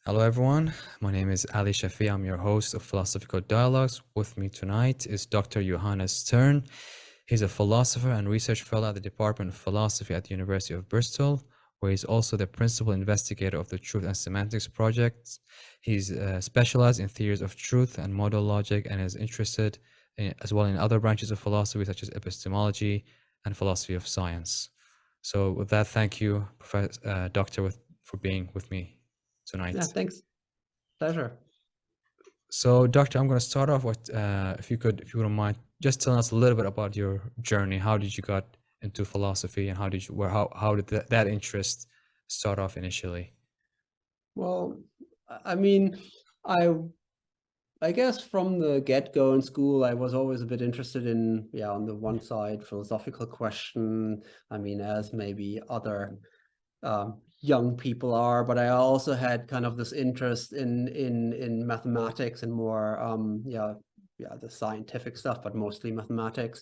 Hello, everyone. My name is Ali Shafi. I'm your host of Philosophical Dialogues. With me tonight is Dr. Johannes Stern. He's a philosopher and research fellow at the Department of Philosophy at the University of Bristol, where he's also the principal investigator of the Truth and Semantics project. He's specialized in theories of truth and modal logic and is interested as well in other branches of philosophy, such as epistemology and philosophy of science. So with that, thank you, Doctor, for being with me tonight. Yeah, thanks. Pleasure. So, Doctor, I'm going to start off with, if you wouldn't mind, just tell us a little bit about your journey. How did you got into philosophy, and how did that interest start off initially? Well, I mean, I guess from the get-go in school, I was always a bit interested in, on the one side, philosophical question. I mean, as maybe other young people are, but I also had kind of this interest in mathematics and more, the scientific stuff, but mostly mathematics.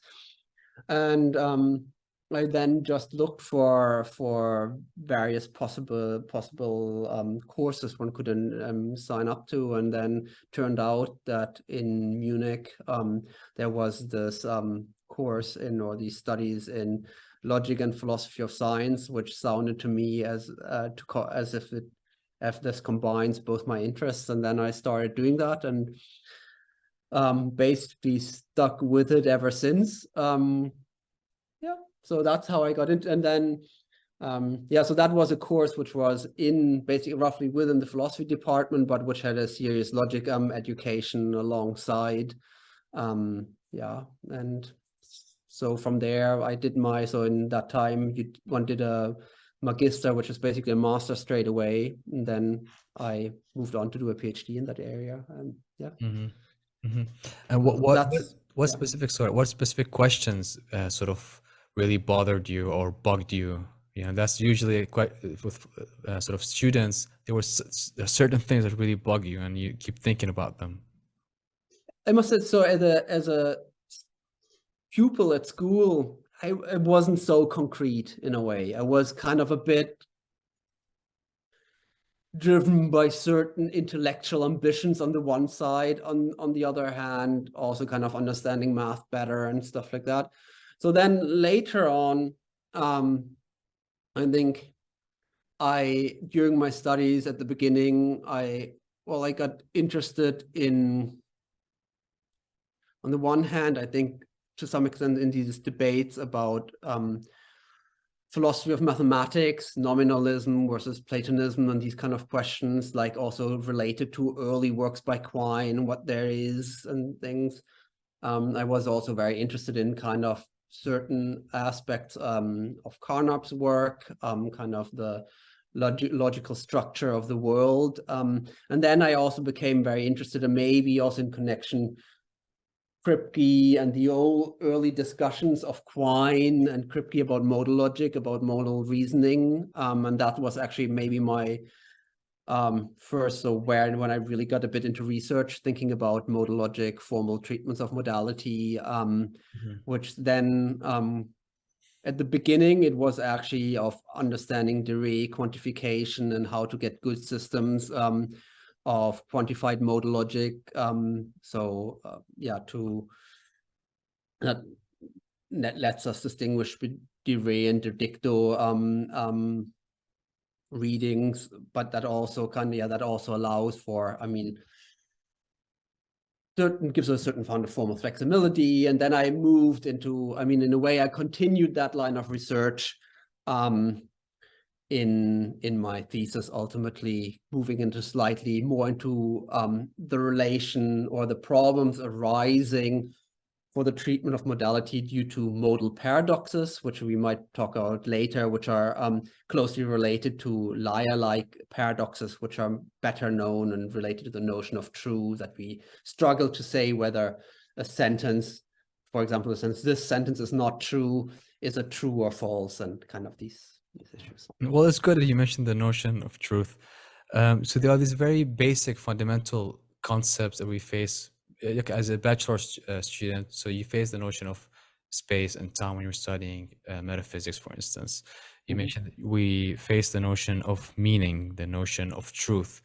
And I then just looked for various possible courses one could sign up to, and then turned out that in Munich there was this course or these studies in logic and philosophy of science, which sounded to me as if this combines both my interests. And then I started doing that, and basically stuck with it ever since. So that's how I got into, and then so that was a course which was in basically roughly within the philosophy department, but which had a serious logic education alongside. And so from there I did so in that time one did a magister, which is basically a master straight away, and then I moved on to do a PhD in that area. And And what specific questions sort of really bothered you or bugged you? You know, that's usually quite with sort of students. There were certain things that really bug you, and you keep thinking about them. I must say, so as a pupil at school, I wasn't so concrete in a way. I was kind of a bit driven by certain intellectual ambitions on the one side, on the other hand, also kind of understanding math better and stuff like that. So then later on, I think during my studies at the beginning, I got interested in, on the one hand, I think to some extent in these debates about philosophy of mathematics, nominalism versus Platonism, and these kind of questions, like also related to early works by Quine, what there is and things. I was also very interested in kind of certain aspects of Carnap's work, kind of the logical structure of the world. And then I also became very interested, and maybe also in connection Kripke and the early discussions of Quine and Kripke about modal logic, about modal reasoning. And that was actually maybe my first, so when I really got a bit into research, thinking about modal logic, formal treatments of modality, which then at the beginning, it was actually of understanding Dirac quantification and how to get good systems of quantified modal logic. That lets us distinguish between Dirac and Didicto readings, but that also that also allows for, gives us a certain kind of formal flexibility. And then I moved into, in a way, I continued that line of research in my thesis, ultimately moving into slightly more into the relation or the problems arising for the treatment of modality due to modal paradoxes, which we might talk about later, which are closely related to liar-like paradoxes, which are better known and related to the notion of true, that we struggle to say whether a sentence, for example, since this sentence is not true, is a true or false, and kind of these issues. Well, it's good that you mentioned the notion of truth. So there are these very basic fundamental concepts that we face as a bachelor student. So you face the notion of space and time when you're studying metaphysics, for instance. You mentioned we face the notion of meaning, the notion of truth.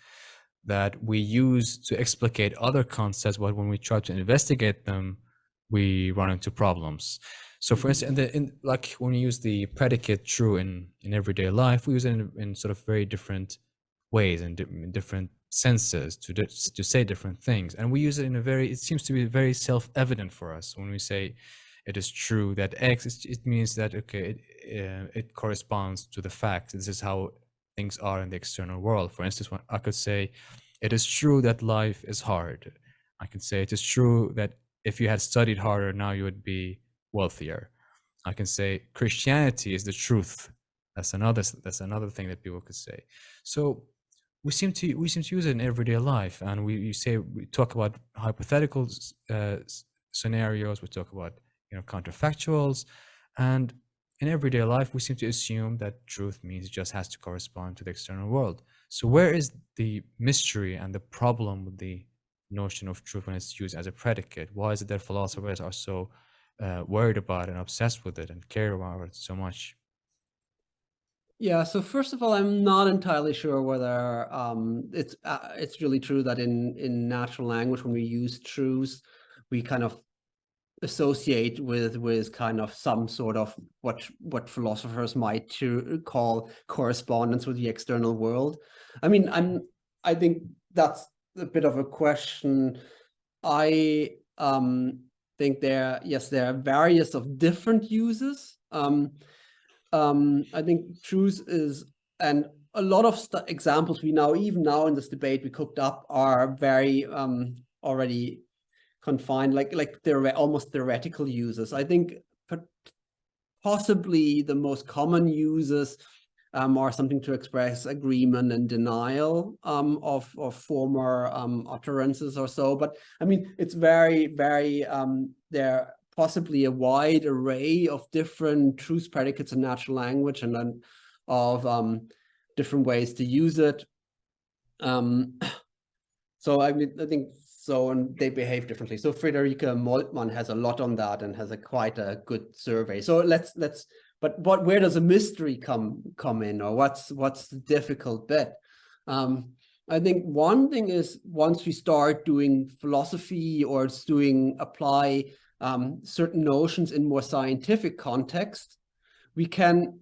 that we use to explicate other concepts, but when we try to investigate them, we run into problems. So for instance, like when we use the predicate true in everyday life, we use it in sort of very different ways and in different senses to say different things. And we use it in a very, it seems to be very self-evident for us. When we say it is true that X, it means that, okay, it corresponds to the fact. This is how things are in the external world. For instance, when I could say, it is true that life is hard. I could say, it is true that if you had studied harder, now you would be wealthier. I can say, Christianity is the truth. That's another thing that people could say. So we seem to use it in everyday life, and we talk about hypothetical scenarios. We talk about counterfactuals, and in everyday life we seem to assume that truth means it just has to correspond to the external world. So where is the mystery and the problem with the notion of truth when it's used as a predicate? Why is it that philosophers are so worried about and obsessed with it and care about it so much? Yeah, so first of all, I'm not entirely sure whether it's really true that in natural language, when we use truths, we kind of associate with kind of some sort of what philosophers might call correspondence with the external world. I mean, I think that's a bit of a question. I think there are various of different uses. I think truth is, and a lot of examples we now, even now in this debate we cooked up, are very already confined, like they're almost theoretical uses. I think possibly the most common uses are something to express agreement and denial of former utterances or so. But I mean, it's very, very, there possibly a wide array of different truth predicates in natural language, and then of different ways to use it. So I mean, I think so, and they behave differently. So Friederike Moltmann has a lot on that and has quite a good survey. So let's but where does a mystery come in, or what's the difficult bit? I think one thing is, once we start doing philosophy or apply certain notions in more scientific context, we can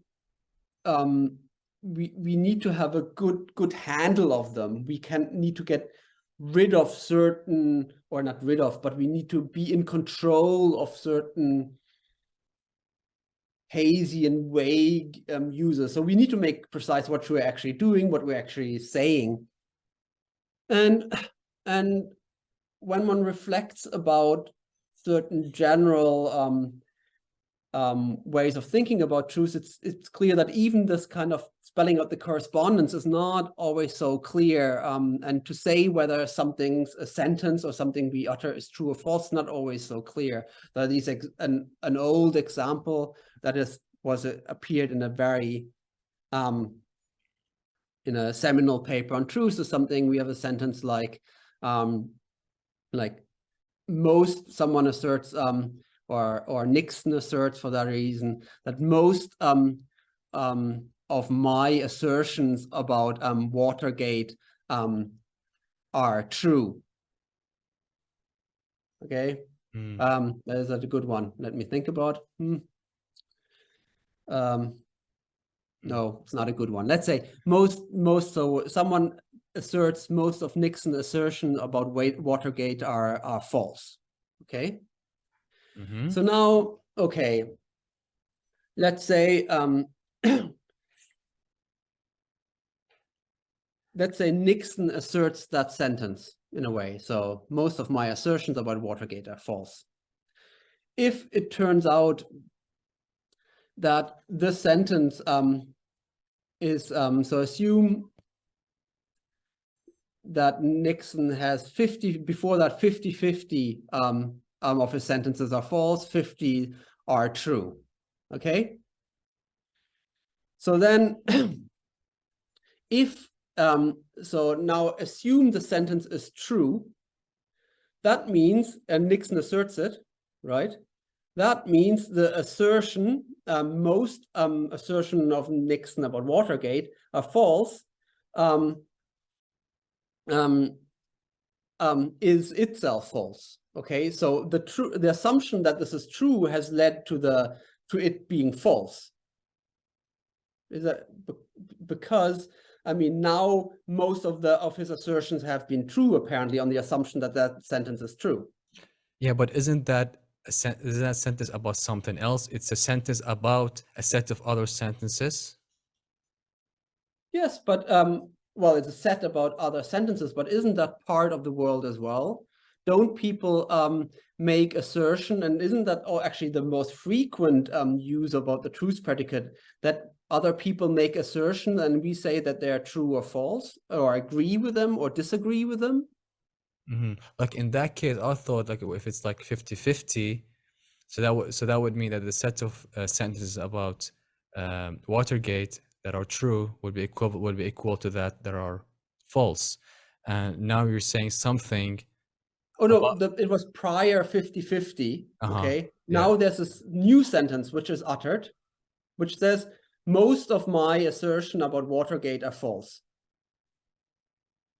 we need to have a good handle of them. We need to get rid of certain, or not rid of, but we need to be in control of certain hazy and vague users. So we need to make precise what we're actually doing, what we're actually saying. And when one reflects about certain general ways of thinking about truth, it's clear that even this kind of spelling out the correspondence is not always so clear. And to say whether something's a sentence or something we utter is true or false, not always so clear. There is an old example that appeared in a very in a seminal paper on truth or something. We have a sentence like someone asserts or Nixon asserts, for that reason, that most of my assertions about Watergate are true. Okay, that is a good one. Let me think about. No, it's not a good one. Let's say so someone asserts most of Nixon's assertions about Watergate are false. Okay. So now, okay, let's say let's say Nixon asserts that sentence in a way. So most of my assertions about Watergate are false. If it turns out that this sentence is so assume that Nixon has 50, before that 50-50 of his sentences are false, 50 are true. Okay. So then if so now assume the sentence is true, that means, and Nixon asserts it, right? That means the assertion, most assertion of Nixon about Watergate are false. is itself false. Okay, so the assumption that this is true has led to it being false. Is that because I mean now most of his assertions have been true apparently on the assumption that that sentence is true. Yeah, but isn't that a sentence about something else? It's a sentence about a set of other sentences. Yes, but well, it's a set about other sentences, but isn't that part of the world as well? Don't people make assertion, and isn't that actually the most frequent use about the truth predicate, that other people make assertion and we say that they are true or false, or agree with them or disagree with them? Like in that case, I thought like if it's like 50-50, so that would mean that the set of sentences about Watergate that are true would be equal to that are false. And now you're saying something Oh no, about it was prior 50-50. Okay. yeah. Now there's this new sentence which is uttered, which says most of my assertion about Watergate are false.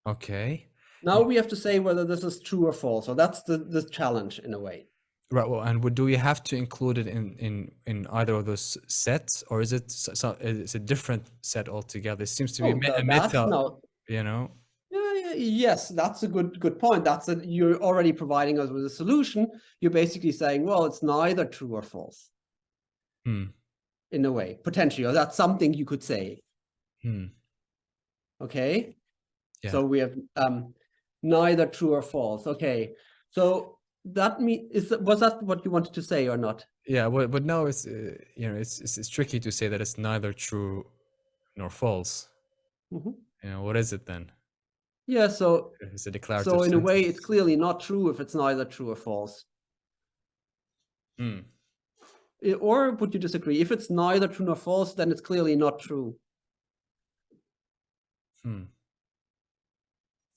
Okay. Now we have to say whether this is true or false. So that's the challenge in a way. Right. Well, and do we have to include it in either of those sets, or is it it's a different set altogether? It seems to be a meta, you know. Yes, that's a good point. You're already providing us with a solution. You're basically saying, well, it's neither true or false. In a way, potentially, or that's something you could say. Okay. Yeah. So we have neither true or false. Okay. So that was that what you wanted to say or not? Yeah, but now it's it's tricky to say that it's neither true nor false. What is it then? Yeah, so it's a declarative so in sentence. a way it's clearly not true if it's neither true or false. Or would you disagree? If it's neither true nor false, then it's clearly not true.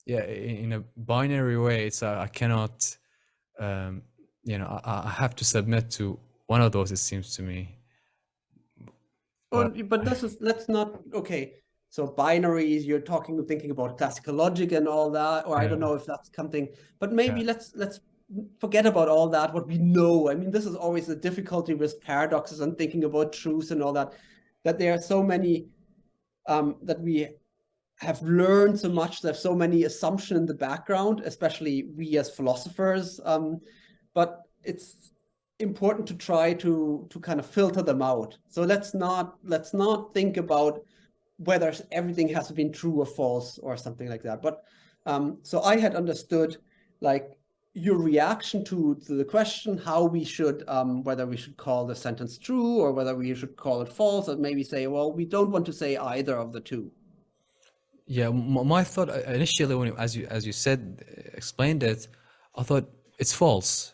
Yeah, in a binary way, it's I cannot I have to submit to one of those, it seems to me. But let's not, okay. So binaries, you're thinking about classical logic and all that, or I don't know if that's something, but maybe let's forget about all that, what we know. I mean, this is always the difficulty with paradoxes and thinking about truth and all that there are so many, that we have learned so much, there's so many assumptions in the background, especially we as philosophers, but it's important to try to kind of filter them out. So let's not think about whether everything has been true or false or something like that. But so I had understood like your reaction to the question how we should whether we should call the sentence true or whether we should call it false, and maybe say, well, we don't want to say either of the two. Yeah, my thought initially, when as you said, explained it, I thought it's false.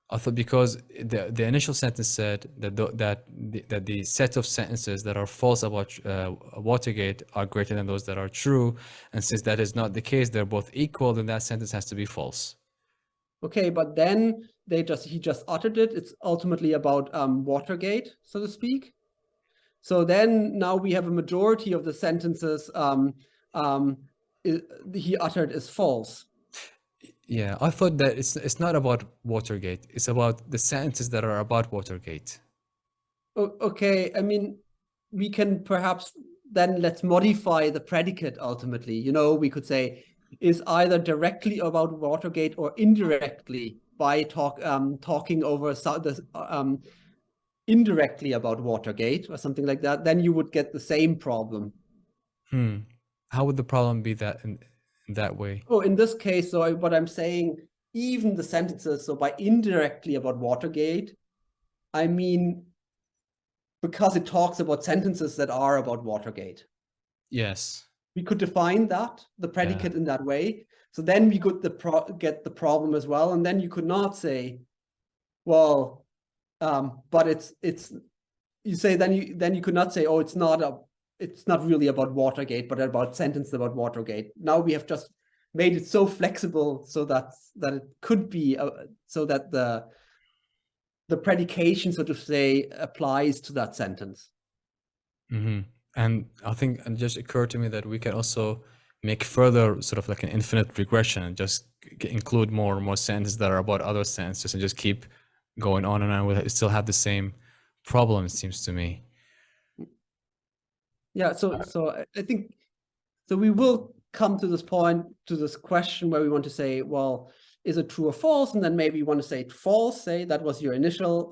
I thought because the initial sentence said that the set of sentences that are false about Watergate are greater than those that are true, and since that is not the case, they're both equal, then that sentence has to be false. Okay, but then he just uttered it. It's ultimately about Watergate, so to speak. So then now we have a majority of the sentences he uttered is false. Yeah, I thought that it's not about Watergate. It's about the sentences that are about Watergate. Okay, I mean, we can perhaps then let's modify the predicate ultimately. We could say is either directly about Watergate or indirectly by talking over indirectly about Watergate or something like that. Then you would get the same problem. How would the problem be that in that way? Oh, in this case, so what I'm saying, even the sentences, so by indirectly about Watergate, I mean, because it talks about sentences that are about Watergate. Yes. We could define the predicate in that way. So then we could get the problem as well. And then you could not say, well, but it's you say then you could not say, oh, it's not really about Watergate, but about sentences about Watergate. Now we have just made it so flexible so that it could be so that the predication, so to say, applies to that sentence. And I think it just occurred to me that we can also make further sort of like an infinite regression and just include more and more sentences that are about other sentences and just keep going on and on. We'll still have the same problem, it seems to me. Yeah, so I think so we will come to this point, to this question where we want to say, well, is it true or false? And then maybe you want to say false, say that was your initial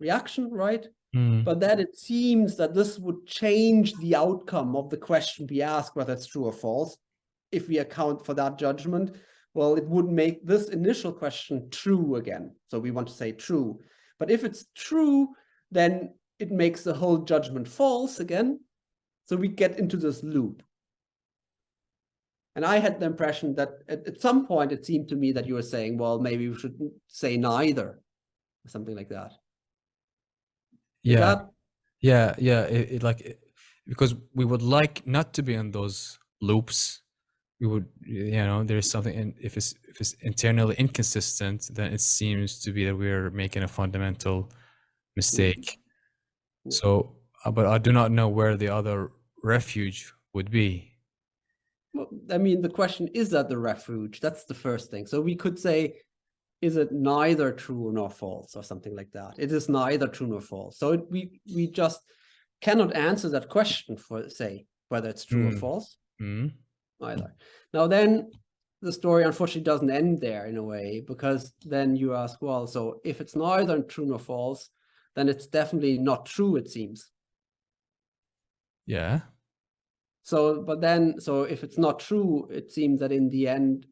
reaction, right? But then it seems that this would change the outcome of the question we ask, whether it's true or false. If we account for that judgment, well, it would make this initial question true again. So we want to say true. But if it's true, then it makes the whole judgment false again. So we get into this loop. And I had the impression that at some point it seemed to me that you were saying, well, maybe we should say neither, or something like that. Yeah, because we would like not to be in those loops. We would, there's something, and if it's internally inconsistent, then it seems to be that we're making a fundamental mistake. So, but I do not know where the other refuge would be. Well, I mean, the question is that the refuge? That's the first thing. So we could say, is it neither true nor false, or something like that? It is neither true nor false. So we just cannot answer that question for, say, whether it's true or false. Either. Now then, the story unfortunately doesn't end there in a way, because then you ask, well, so if it's neither true nor false, then it's definitely not true, it seems. Yeah. So, but then, so if it's not true, it seems that in the end,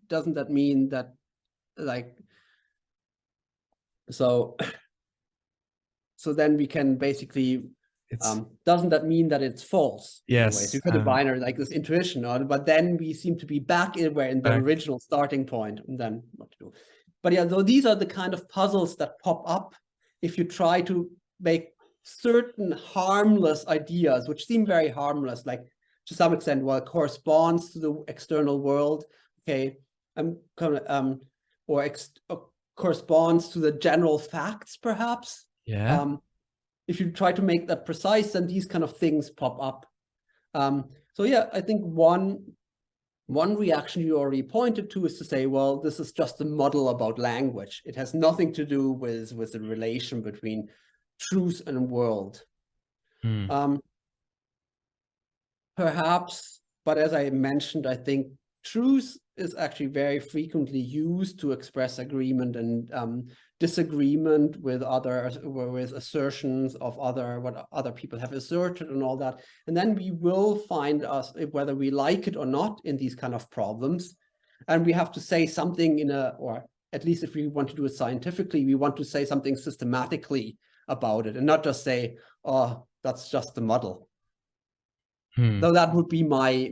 doesn't that mean that, like, so then we can basically, doesn't that mean that it's false? Yes. In a way? So you've got a binary, like this intuition, but then we seem to be back in the original starting point, and then what to do. But yeah, so these are the kind of puzzles that pop up if you try to make certain harmless ideas, which seem very harmless, like to some extent, well, it corresponds to the external world, okay, or corresponds to the general facts, perhaps. Yeah. If you try to make that precise, then these kind of things pop up. So yeah, I think one reaction you already pointed to is to say, well, this is just a model about language. It has nothing to do with the relation between truth and world. Perhaps, but as I mentioned, I think truth is actually very frequently used to express agreement and disagreement with assertions of what other people have asserted and all that. And then we will find us, whether we like it or not, in these kind of problems. And we have to say something or at least if we want to do it scientifically, we want to say something systematically about it and not just say, oh, that's just the model. So that would be my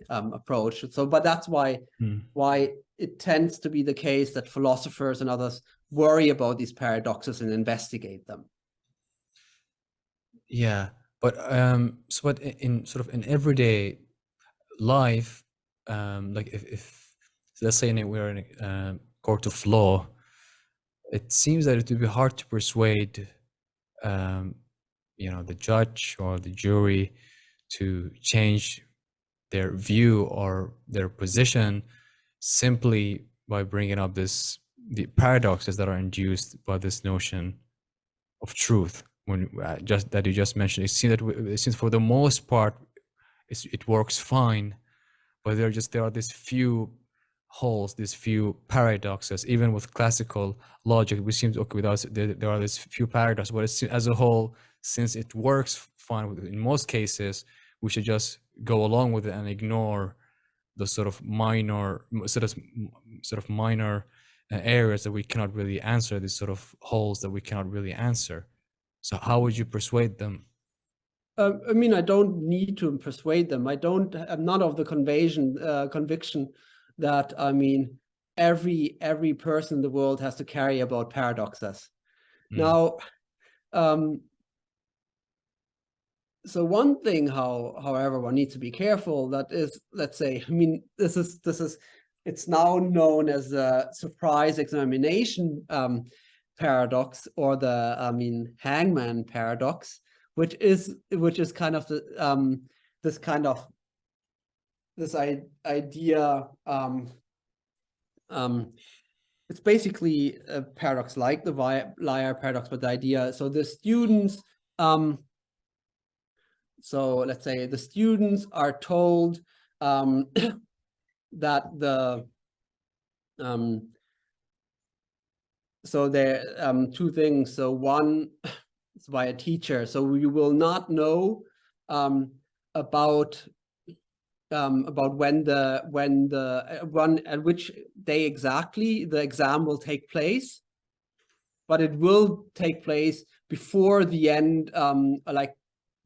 approach. So, but that's why it tends to be the case that philosophers and others worry about these paradoxes and investigate them. Yeah, but but in sort of in everyday life, like if let's say we're in a court of law, it seems that it would be hard to persuade the judge or the jury to change their view or their position simply by bringing up the paradoxes that are induced by this notion of truth. When that you just mentioned, it seems for the most part it works fine, but there are these few holes, these few paradoxes. Even with classical logic, we seem to, okay, there are these few paradoxes, but as a whole, since it works fine in most cases, we should just go along with it and ignore the sort of minor areas that we cannot really answer, these sort of holes that we cannot really answer. So how would you persuade them? I mean, I don't need to persuade them. I'm not of the conviction that, I mean, every person in the world has to carry about paradoxes. Now, so one thing, however, one needs to be careful, that is, let's say, I mean, this is it's now known as the surprise examination paradox, or the hangman paradox, which is kind of the this kind of idea. It's basically a paradox like the liar paradox, but the idea. So the students. So let's say the students are told that the so there two things. So one is by a teacher. So you will not know about when at which day exactly the exam will take place, but it will take place before the end, like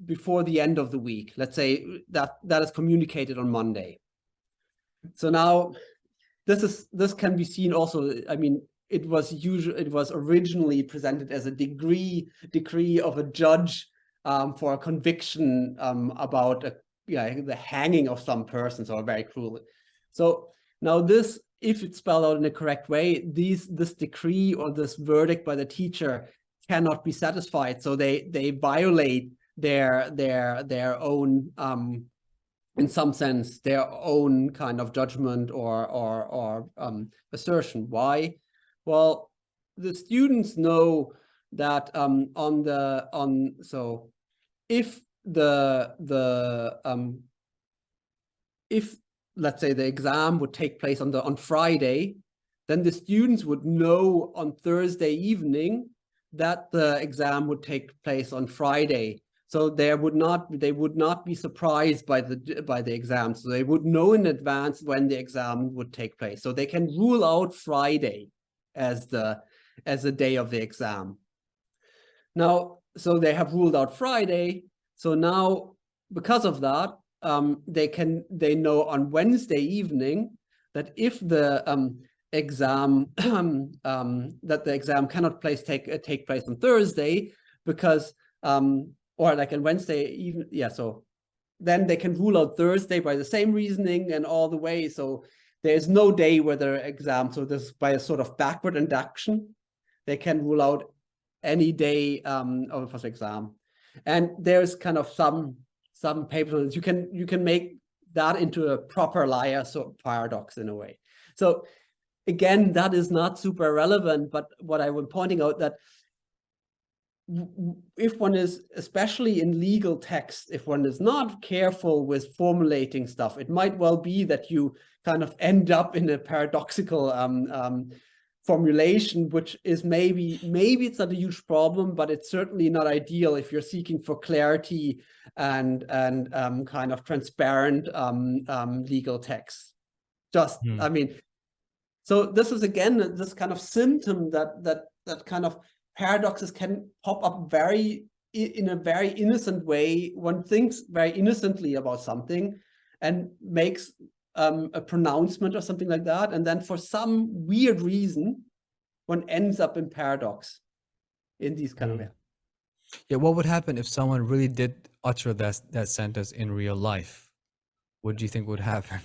before the end of the week. Let's say that is communicated on Monday. So now this can be seen also. I mean, it was originally presented as a decree of a judge for a conviction about the hanging of some persons, or very cruel. So now this, if it's spelled out in the correct way, this decree or this verdict by the teacher cannot be satisfied. So they violate their own in some sense, their own kind of judgment or assertion. Why? Well, the students know that so if if let's say the exam would take place on Friday, then the students would know on Thursday evening that the exam would take place on Friday. So they would not be surprised by the exam. So they would know in advance when the exam would take place. So they can rule out Friday as the day of the exam. Now, so they have ruled out Friday. So now, because of that, they know on Wednesday evening that if the exam that the exam cannot take place on Thursday, because or like on Wednesday even, so then they can rule out Thursday by the same reasoning and all the way. So there's no day where the exam, so this by a sort of backward induction, they can rule out any day of the first exam. And there's kind of some papers you can make that into a proper liar paradox in a way. So again, that is not super relevant, but what I was pointing out, that if one is, especially in legal text, if one is not careful with formulating stuff, it might well be that you kind of end up in a paradoxical formulation, which is maybe it's not a huge problem, but it's certainly not ideal if you're seeking for clarity and kind of transparent legal text. I mean, so this is again this kind of symptom that kind of paradoxes can pop up in a very innocent way. One thinks very innocently about something and makes a pronouncement or something like that, and then for some weird reason one ends up in paradox in these kind of what would happen if someone really did utter that sentence in real life? What do you think would happen?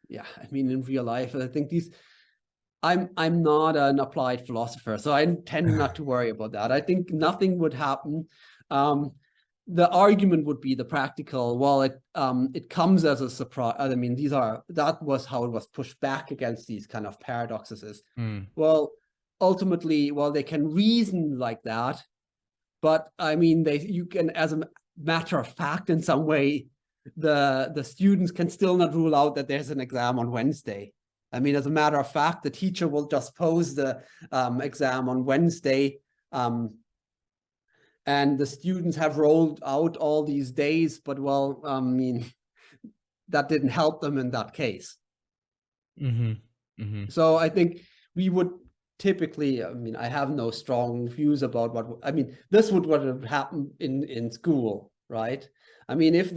Yeah, I mean, in real life, I think I'm not an applied philosopher, so I tend not to worry about that. I think nothing would happen. The argument would be the practical. Well, it comes as a surprise. I mean, that was how it was pushed back against these kind of paradoxes. Well, ultimately, they can reason like that, but I mean, you can, as a matter of fact, in some way, the students can still not rule out that there's an exam on Wednesday. I mean, as a matter of fact, the teacher will just pose the exam on Wednesday, and the students have rolled out all these days, but I mean, that didn't help them in that case. So I think we would typically, I mean, I have no strong views about this would have happened in school, right? I mean, if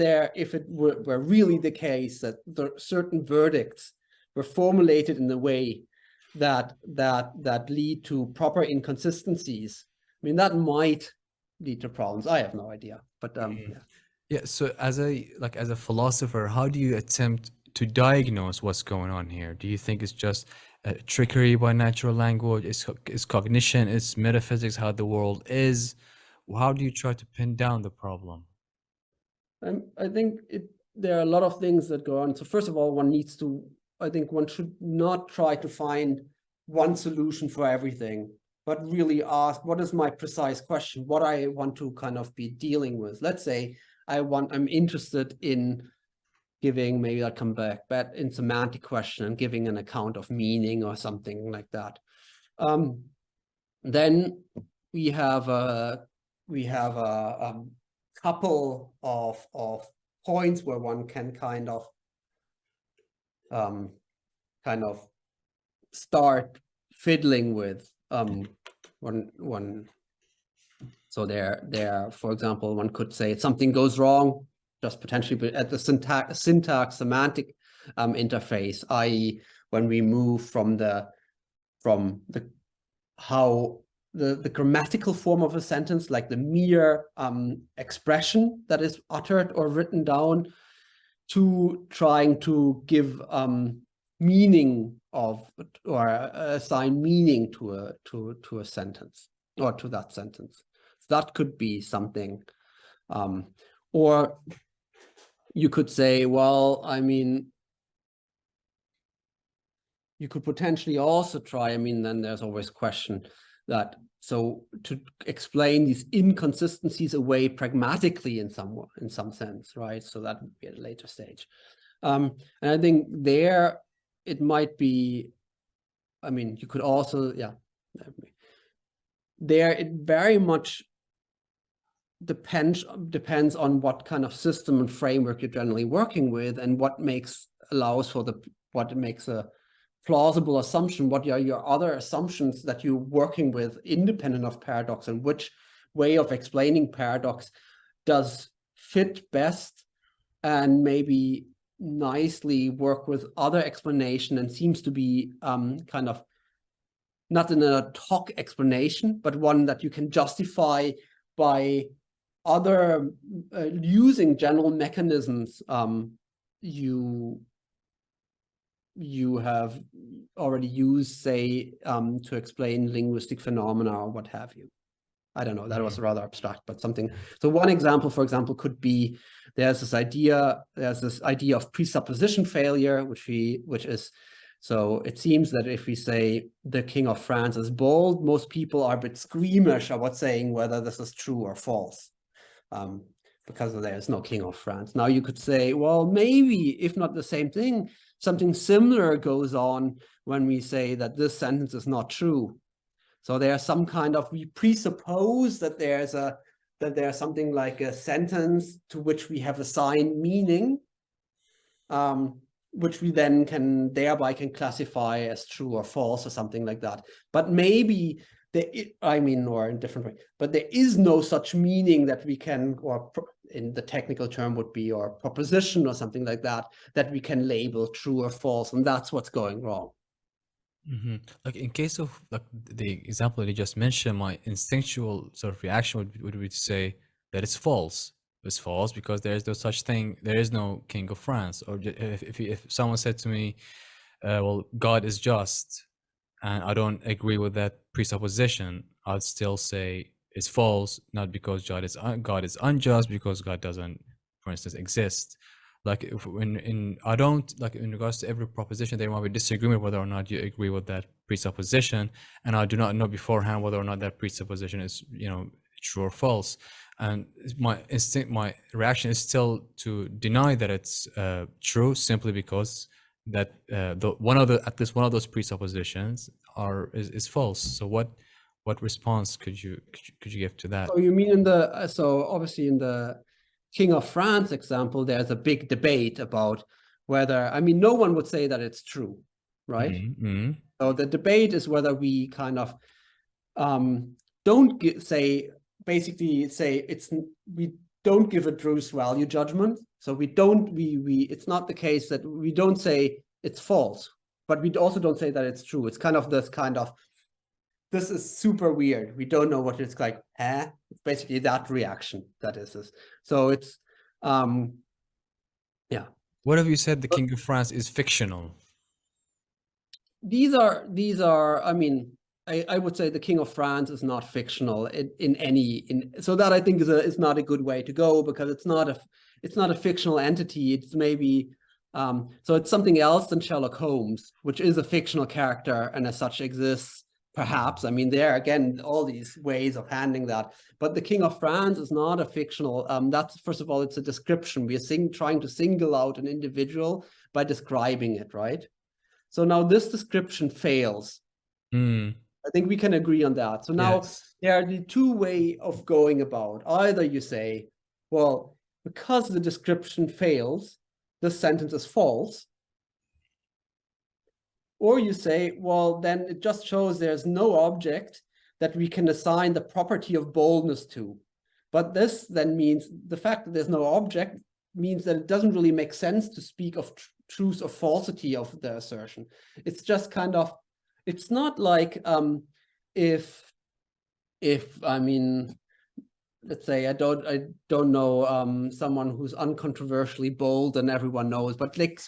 it were really the case that certain verdicts were formulated in a way that lead to proper inconsistencies, I mean, that might lead to problems. I have no idea, but So as a philosopher, how do you attempt to diagnose what's going on here? Do you think it's just trickery by natural language? Is cognition? Is metaphysics how the world is? How do you try to pin down the problem? I think there are a lot of things that go on. So first of all, I think one should not try to find one solution for everything, but really ask, what is my precise question? What I want to kind of be dealing with? Let's say I'm interested in giving, maybe I'll come back, but in semantic question and giving an account of meaning or something like that. Then we have a couple of points where one can kind of start fiddling with one. So there, for example, one could say something goes wrong, just potentially at the syntax semantic interface, i.e., when we move from the grammatical form of a sentence, like the mere expression that is uttered or written down, to trying to give meaning of, or assign meaning to a sentence, or to that sentence. So that could be something. Or you could say, well, I mean, you could potentially also try, I mean, then there's always question that, so to explain these inconsistencies away pragmatically in some sense, right? So that would be at a later stage. And I think there it might be, I mean, you could also, yeah, there it very much depends on what kind of system and framework you're generally working with, and what makes a plausible assumption, what are your other assumptions that you're working with independent of paradox, and which way of explaining paradox does fit best and maybe nicely work with other explanation, and seems to be kind of not an ad hoc explanation, but one that you can justify by other using general mechanisms you have already used, say, to explain linguistic phenomena or what have you. I don't know, that was rather abstract, but something. So one example, for example, could be there's this idea of presupposition failure, which is, so it seems that if we say the King of France is bald, most people are a bit squeamish about saying whether this is true or false, because there's no King of France. Now you could say, well, maybe, if not the same thing, something similar goes on when we say that this sentence is not true. So there's some kind of, we presuppose that there's something like a sentence to which we have assigned meaning, which we then can classify as true or false or something like that. But maybe or in different way, but there is no such meaning that we can, or in the technical term would be, or proposition or something like that, that we can label true or false, and that's what's going wrong. Like in case of like the example that you just mentioned, my instinctual sort of reaction would be to say that it's false. It's false because there is no such thing. There is no King of France. Or if someone said to me, "Well, God is just," and I don't agree with that presupposition, I'd still say it's false, not because God is unjust, because God doesn't, for instance, exist. Like I don't, like in regards to every proposition, there might be disagreement whether or not you agree with that presupposition, and I do not know beforehand whether or not that presupposition is, true or false. And my reaction is still to deny that it's true, simply because that at least one of those presuppositions is false. So what response could you give to that? So you mean so obviously in the King of France example, there's a big debate about whether, I mean, no one would say that it's true, right? Mm-hmm. So the debate is whether we kind of don't basically say we don't give a truth value judgment. So it's not the case that we don't say it's false, but we also don't say that it's true. It's kind of this is super weird. We don't know what it's like. It's basically that reaction that is this. So it's, yeah. What have you said? The King of France is fictional. These are, I mean, I would say the King of France is not fictional so that I think is not a good way to go, because it's not a fictional entity. It's maybe so it's something else than Sherlock Holmes, which is a fictional character and as such exists, perhaps. I mean, there are, again, all these ways of handling that. But the King of France is not a fictional. That's, first of all, it's a description. We are trying to single out an individual by describing it, right? So now this description fails. I think we can agree on that. So now there are the two ways of going about. Either you say, well, because the description fails, this sentence is false. Or you say, well, then it just shows there's no object that we can assign the property of boldness to. But this then means the fact that there's no object means that it doesn't really make sense to speak of truth or falsity of the assertion. It's just kind of, it's not like if I mean, let's say I don't know someone who's uncontroversially bold and everyone knows, but like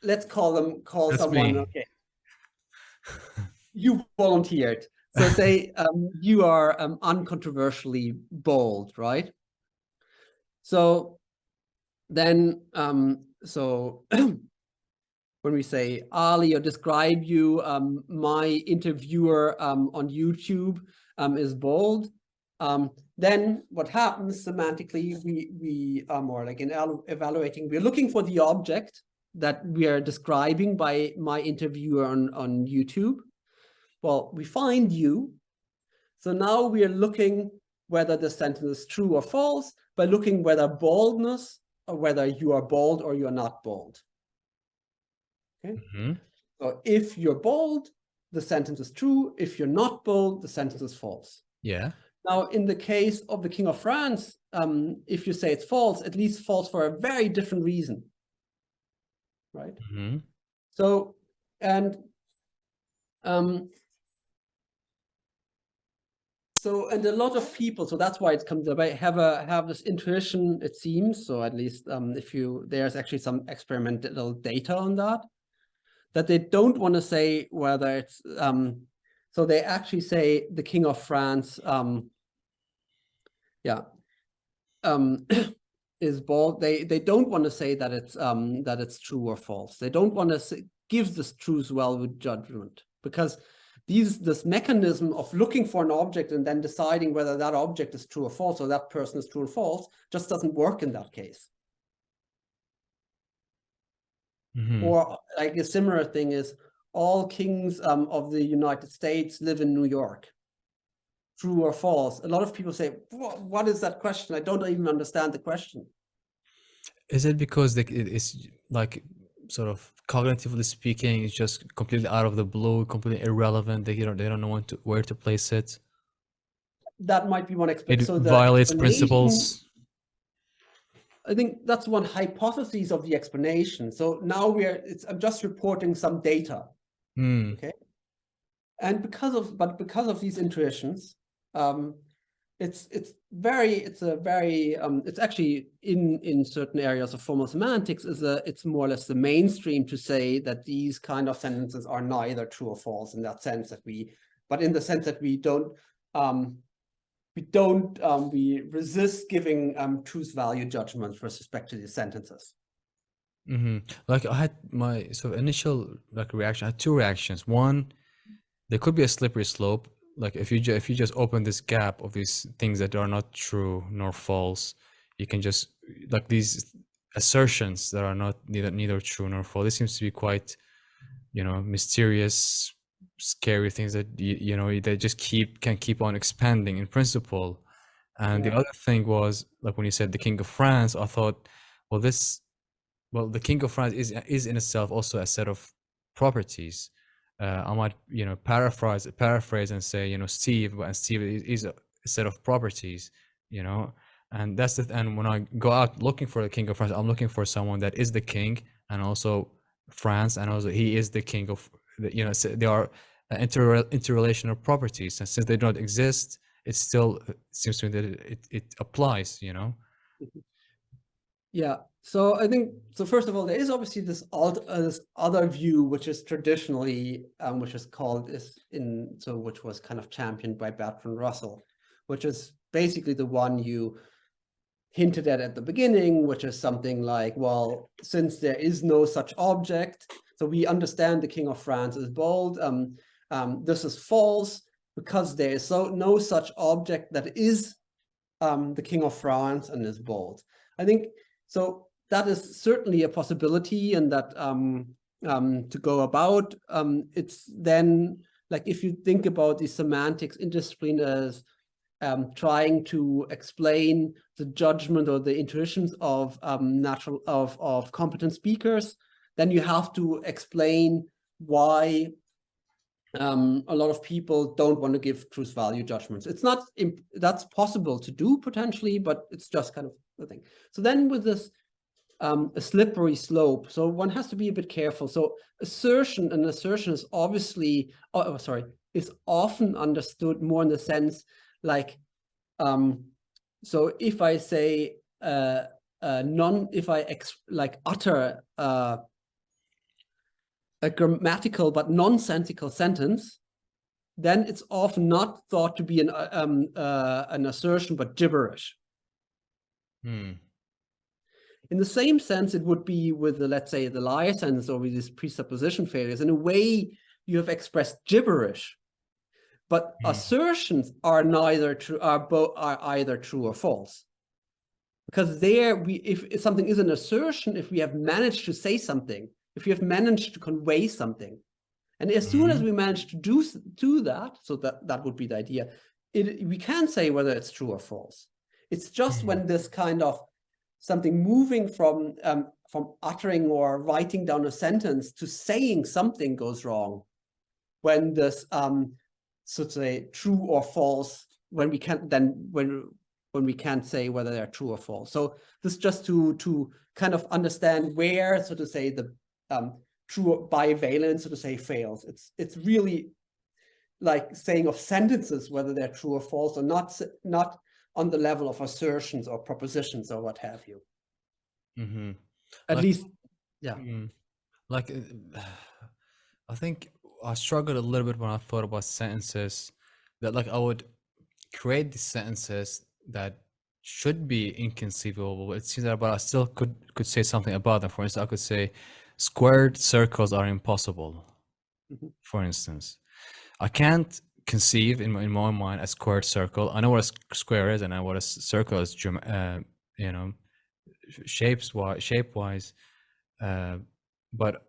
let's call That's someone me. Okay. You volunteered. So say you are uncontroversially bold, right? So then when we say Ali or describe you, my interviewer on YouTube is bold, then what happens semantically, we are more like in evaluating, we're looking for the object that we are describing by my interviewer on YouTube. Well, we find you. So now we are looking whether the sentence is true or false by looking whether boldness, or whether you are bold or you are not bold. Okay. So if you're bold, the sentence is true. If you're not bold, the sentence is false. Yeah. Now, in the case of the King of France, if you say it's false, at least false for a very different reason, right? So, and a lot of people, so that's why it comes about, have this intuition, it seems. So at least there's actually some experimental data on that they don't want to say whether it's so they actually say the King of France is bold. They don't want to say that it's true or false. They don't want to give this truth value judgment, because this mechanism of looking for an object and then deciding whether that object is true or false, or that person is true or false, just doesn't work in that case. Or like a similar thing is, all kings of the United States live in New York. True or false? A lot of people say, what is that question? I don't even understand the question. Is it because it's like, sort of cognitively speaking, it's just completely out of the blue, completely irrelevant? They don't know where to place it. That might be one explanation. It violates principles. I think that's one hypothesis of the explanation. So now I'm just reporting some data. Okay. And because of these intuitions, it's actually in certain areas of formal semantics it's more or less the mainstream to say that these kind of sentences are neither true or false, in that sense that but in the sense that we resist giving truth value judgments with respect to these sentences. Like, I had my initial reaction. I had two reactions. One, there could be a slippery slope. Like, if you just open this gap of these things that are not true nor false, you can just, like, these assertions that are not neither true nor false. This seems to be quite, mysterious, scary things that they just can keep on expanding in principle. And the other thing was, like, when you said the King of France, I thought, well, the King of France is in itself also a set of properties. I might paraphrase and say, Steve, and Steve is a set of properties, and that's and when I go out looking for the King of France, I'm looking for someone that is the king, and also France, and also he is the king of they are interrelational properties, and since they don't exist, it still seems to me that it applies. Yeah. So I think, so first of all, there is obviously this other view, which is traditionally, which is called, which was kind of championed by Bertrand Russell, which is basically the one you hinted at the beginning, which is something like, well, since there is no such object, so we understand the King of France is bold, this is false, because there is no such object that is the King of France and is bold. I think, so that is certainly a possibility, and that to go about. It's then, like, if you think about the semantics indiscipline as trying to explain the judgment or the intuitions of competent speakers, then you have to explain why a lot of people don't want to give truth value judgments. It's not, that's possible to do potentially, but it's just kind of the thing. So then with this a slippery slope, so one has to be a bit careful. So an assertion is obviously, is often understood more in the sense like, so if I say utter a grammatical but nonsensical sentence, then it's often not thought to be an assertion but gibberish. In the same sense, it would be with the, let's say, the liar sentence or with these presupposition failures. In a way, you have expressed gibberish, but assertions are neither true, are either true or false. Because there, if something is an assertion, if we have managed to say something, if we have managed to convey something, and as soon as we manage to do that, so that would be the idea, we can say whether it's true or false. It's just when this kind of something moving from uttering or writing down a sentence to saying something goes wrong, when this so to say true or false, when we can't when we can't say whether they're true or false. So this just to kind of understand where, so to say, the true bivalence, so to say, fails. It's really like saying of sentences whether they're true or false, or not on the level of assertions or propositions or what have you. At least, yeah. Like, I think I struggled a little bit when I thought about sentences, that like I would create these sentences that should be inconceivable, but it seems that, but I still could say something about them. For instance, I could say squared circles are impossible. For instance, I can't conceive in my mind a squared circle. I know what a square is, and I know what a circle is, you know, shape-wise, but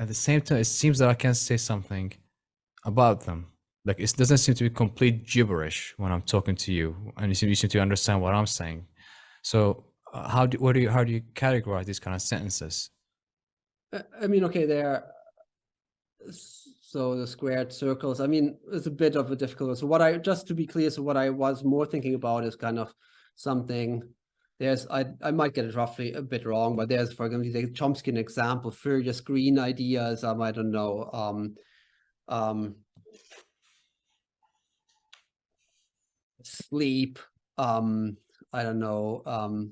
at the same time, it seems that I can say something about them. Like, it doesn't seem to be complete gibberish when I'm talking to you, and you seem to understand what I'm saying. So, how do you categorize these kind of sentences? I mean, okay, so the squared circles, I mean, it's a bit of a difficult one. So just to be clear, so what I was more thinking about is kind of something, I might get it roughly a bit wrong, but there's, for example, the Chomsky example, Fourier screen ideas, I don't know, sleep, I don't know,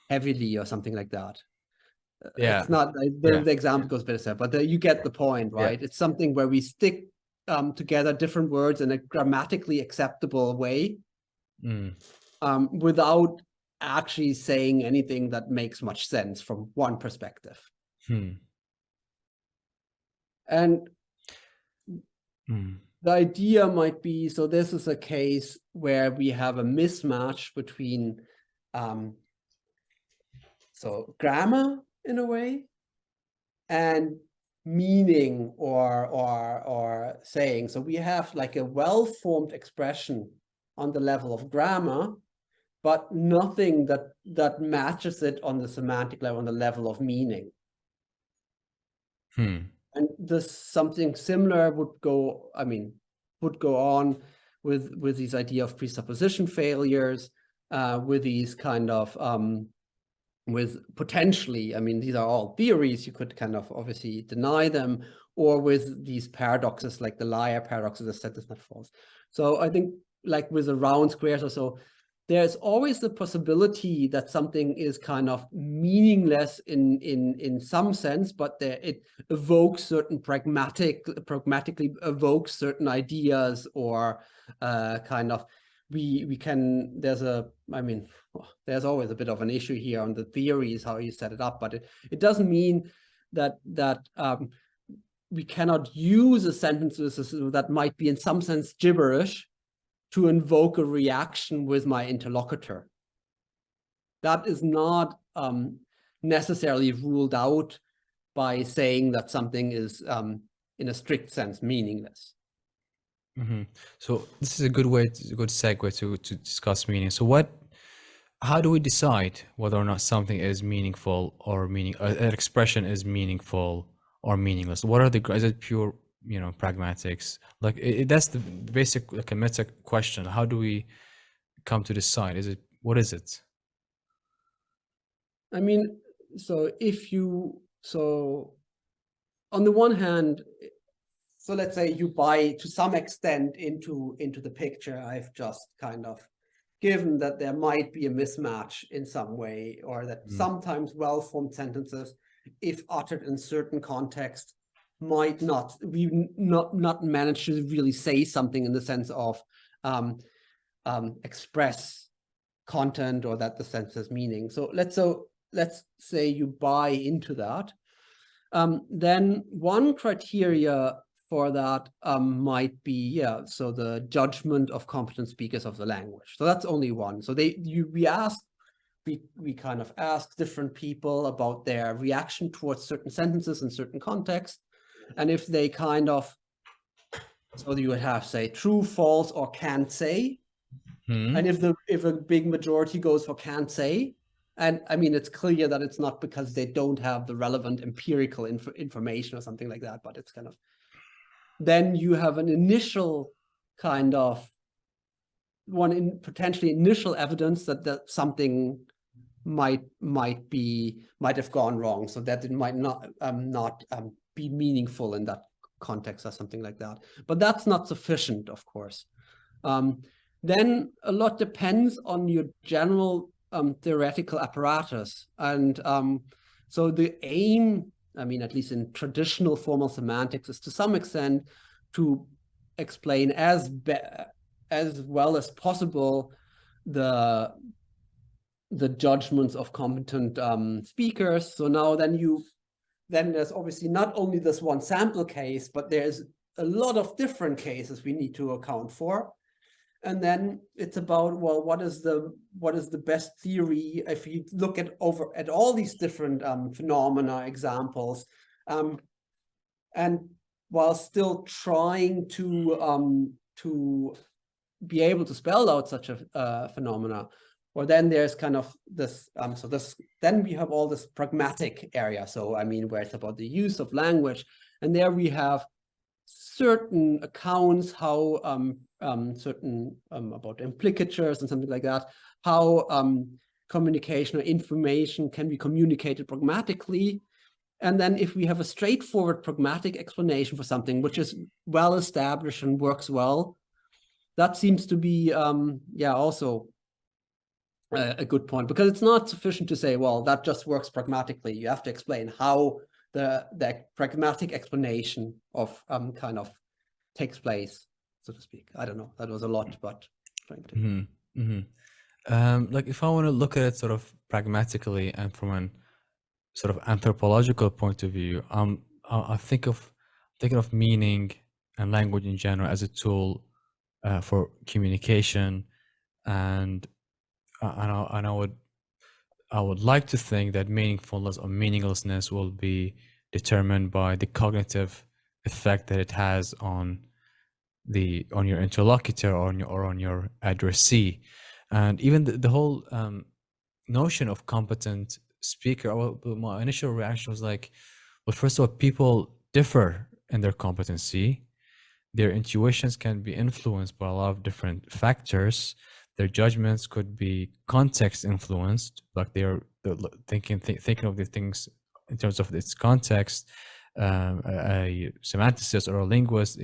heavily or something like that. Yeah. It's not, the example goes better, but you get the point, right? Yeah. It's something where we stick together different words in a grammatically acceptable way, without actually saying anything that makes much sense from one perspective. And the idea might be, so this is a case where we have a mismatch between so grammar in a way and meaning or saying. So we have like a well-formed expression on the level of grammar, but nothing that matches it on the semantic level, on the level of meaning. And this something similar would go on with these idea of presupposition failures, with these kind of with potentially, I mean, these are all theories, you could kind of obviously deny them, or with these paradoxes like the liar paradox, the set is not false. So I think like with the round squares or so, there's always the possibility that something is kind of meaningless in some sense, but it evokes certain pragmatically evokes certain ideas, or kind of we can, there's always a bit of an issue here on the theories, how you set it up, but it doesn't mean that we cannot use a sentence that might be in some sense gibberish to invoke a reaction with my interlocutor. That is not necessarily ruled out by saying that something is, in a strict sense, meaningless. Mm-hmm. So this is a good segue to discuss meaning. So how do we decide whether or not something is meaningful or an expression is meaningful or meaningless? What are is it pure, pragmatics? Like that's the basic, like a meta question. How do we come to decide? What is it? I mean, on the one hand, so let's say you buy to some extent into the picture I've just kind of given, that there might be a mismatch in some way, or that sometimes well-formed sentences, if uttered in certain context, might not manage to really say something in the sense of express content, or that the sentence has meaning. So let's say you buy into that. Then one criteria for that might be, so the judgment of competent speakers of the language. So that's only one. So we kind of ask different people about their reaction towards certain sentences in certain contexts. And if they kind of, so you would have, say, true, false, or can't say. And if a big majority goes for can't say, and I mean, it's clear that it's not because they don't have the relevant empirical information or something like that, but it's kind of, then you have an initial kind of potentially initial evidence that something might have gone wrong, so that it might not be meaningful in that context or something like that. But that's not sufficient, of course. Then a lot depends on your general theoretical apparatus. And so the aim, I mean, at least in traditional formal semantics, is to some extent to explain as well as possible the judgments of competent speakers. So now then there's obviously not only this one sample case, but there's a lot of different cases we need to account for. And then it's about, well, what is the best theory if you look at all these different phenomena examples, and while still trying to be able to spell out such a phenomena. Or then there's kind of this, then we have all this pragmatic area. So I mean, where it's about the use of language, and there we have certain accounts how certain about implicatures and something like that, how communication or information can be communicated pragmatically. And then if we have a straightforward pragmatic explanation for something which is well established and works well, that seems to be also a good point, because it's not sufficient to say, well, that just works pragmatically. You have to explain how the pragmatic explanation of kind of takes place, so to speak. I don't know, that was a lot, but trying to. Like if I want to look at it sort of pragmatically and from an sort of anthropological point of view, I think of meaning and language in general as a tool for communication, and I would like to think that meaningfulness or meaninglessness will be determined by the cognitive effect that it has on your interlocutor or on your addressee. And even the whole notion of competent speaker, my initial reaction was like, well, first of all, people differ in their competency. Their intuitions can be influenced by a lot of different factors. Their judgments could be context influenced, like they're thinking of the things in terms of its context. A semanticist or a linguist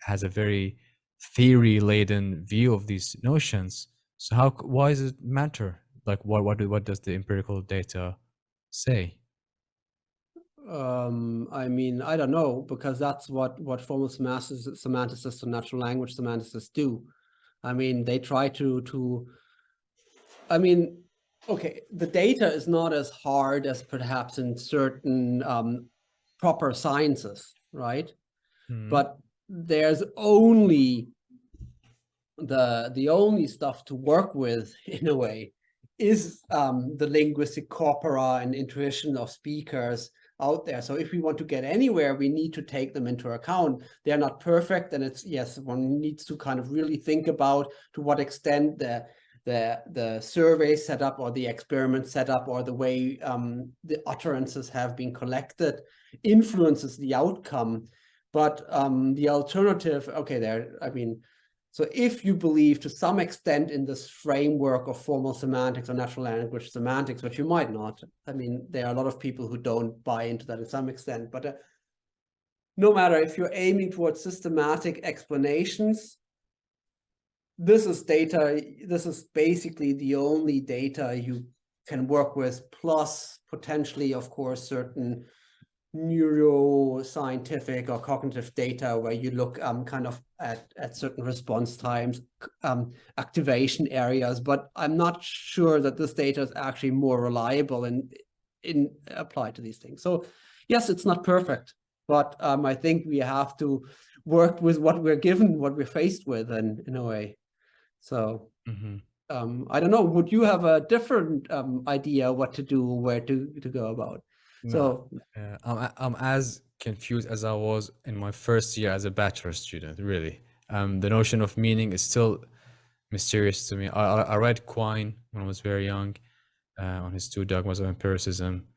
has a very theory-laden view of these notions. So why does it matter? Like what does the empirical data say? I mean, I don't know, because that's what formal semanticists and natural language semanticists do. I mean, they try to I mean, okay, the data is not as hard as perhaps in certain proper sciences, right? Mm. But there's only the only stuff to work with in a way is the linguistic corpora and intuition of speakers out there. So if we want to get anywhere, we need to take them into account. They're not perfect, and it's, yes, one needs to kind of really think about to what extent the survey setup or the experiment setup or the way the utterances have been collected influences the outcome. But the alternative, okay, there, I mean, so if you believe to some extent in this framework of formal semantics or natural language semantics, which you might not, I mean, there are a lot of people who don't buy into that to some extent, but no matter if you're aiming towards systematic explanations, this is data, this is basically the only data you can work with, plus potentially, of course, certain neuroscientific or cognitive data where you look kind of at certain response times, activation areas, but I'm not sure that this data is actually more reliable and in applied to these things. So yes, it's not perfect, but I think we have to work with what we're given, what we're faced with, and in a way. So I don't know, would you have a different idea what to do, where to go about? No, So I'm as confused as I was in my first year as a bachelor student, really. The notion of meaning is still mysterious to me. I read Quine when I was very young, on his two dogmas of empiricism,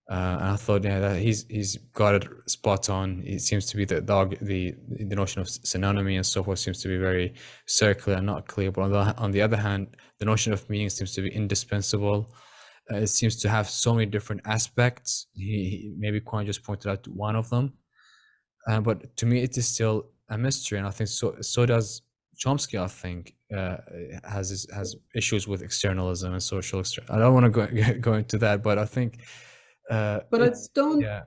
and I thought, yeah, that he's got it spot on. It seems to be the notion of synonymy and so forth seems to be very circular and not clear. But on the other hand, the notion of meaning seems to be indispensable. It seems to have so many different aspects. Maybe Quine just pointed out one of them, but to me, it is still a mystery, and I think so does Chomsky. I think has issues with externalism and social. I don't want to go into that, but I think but I it's don't yeah.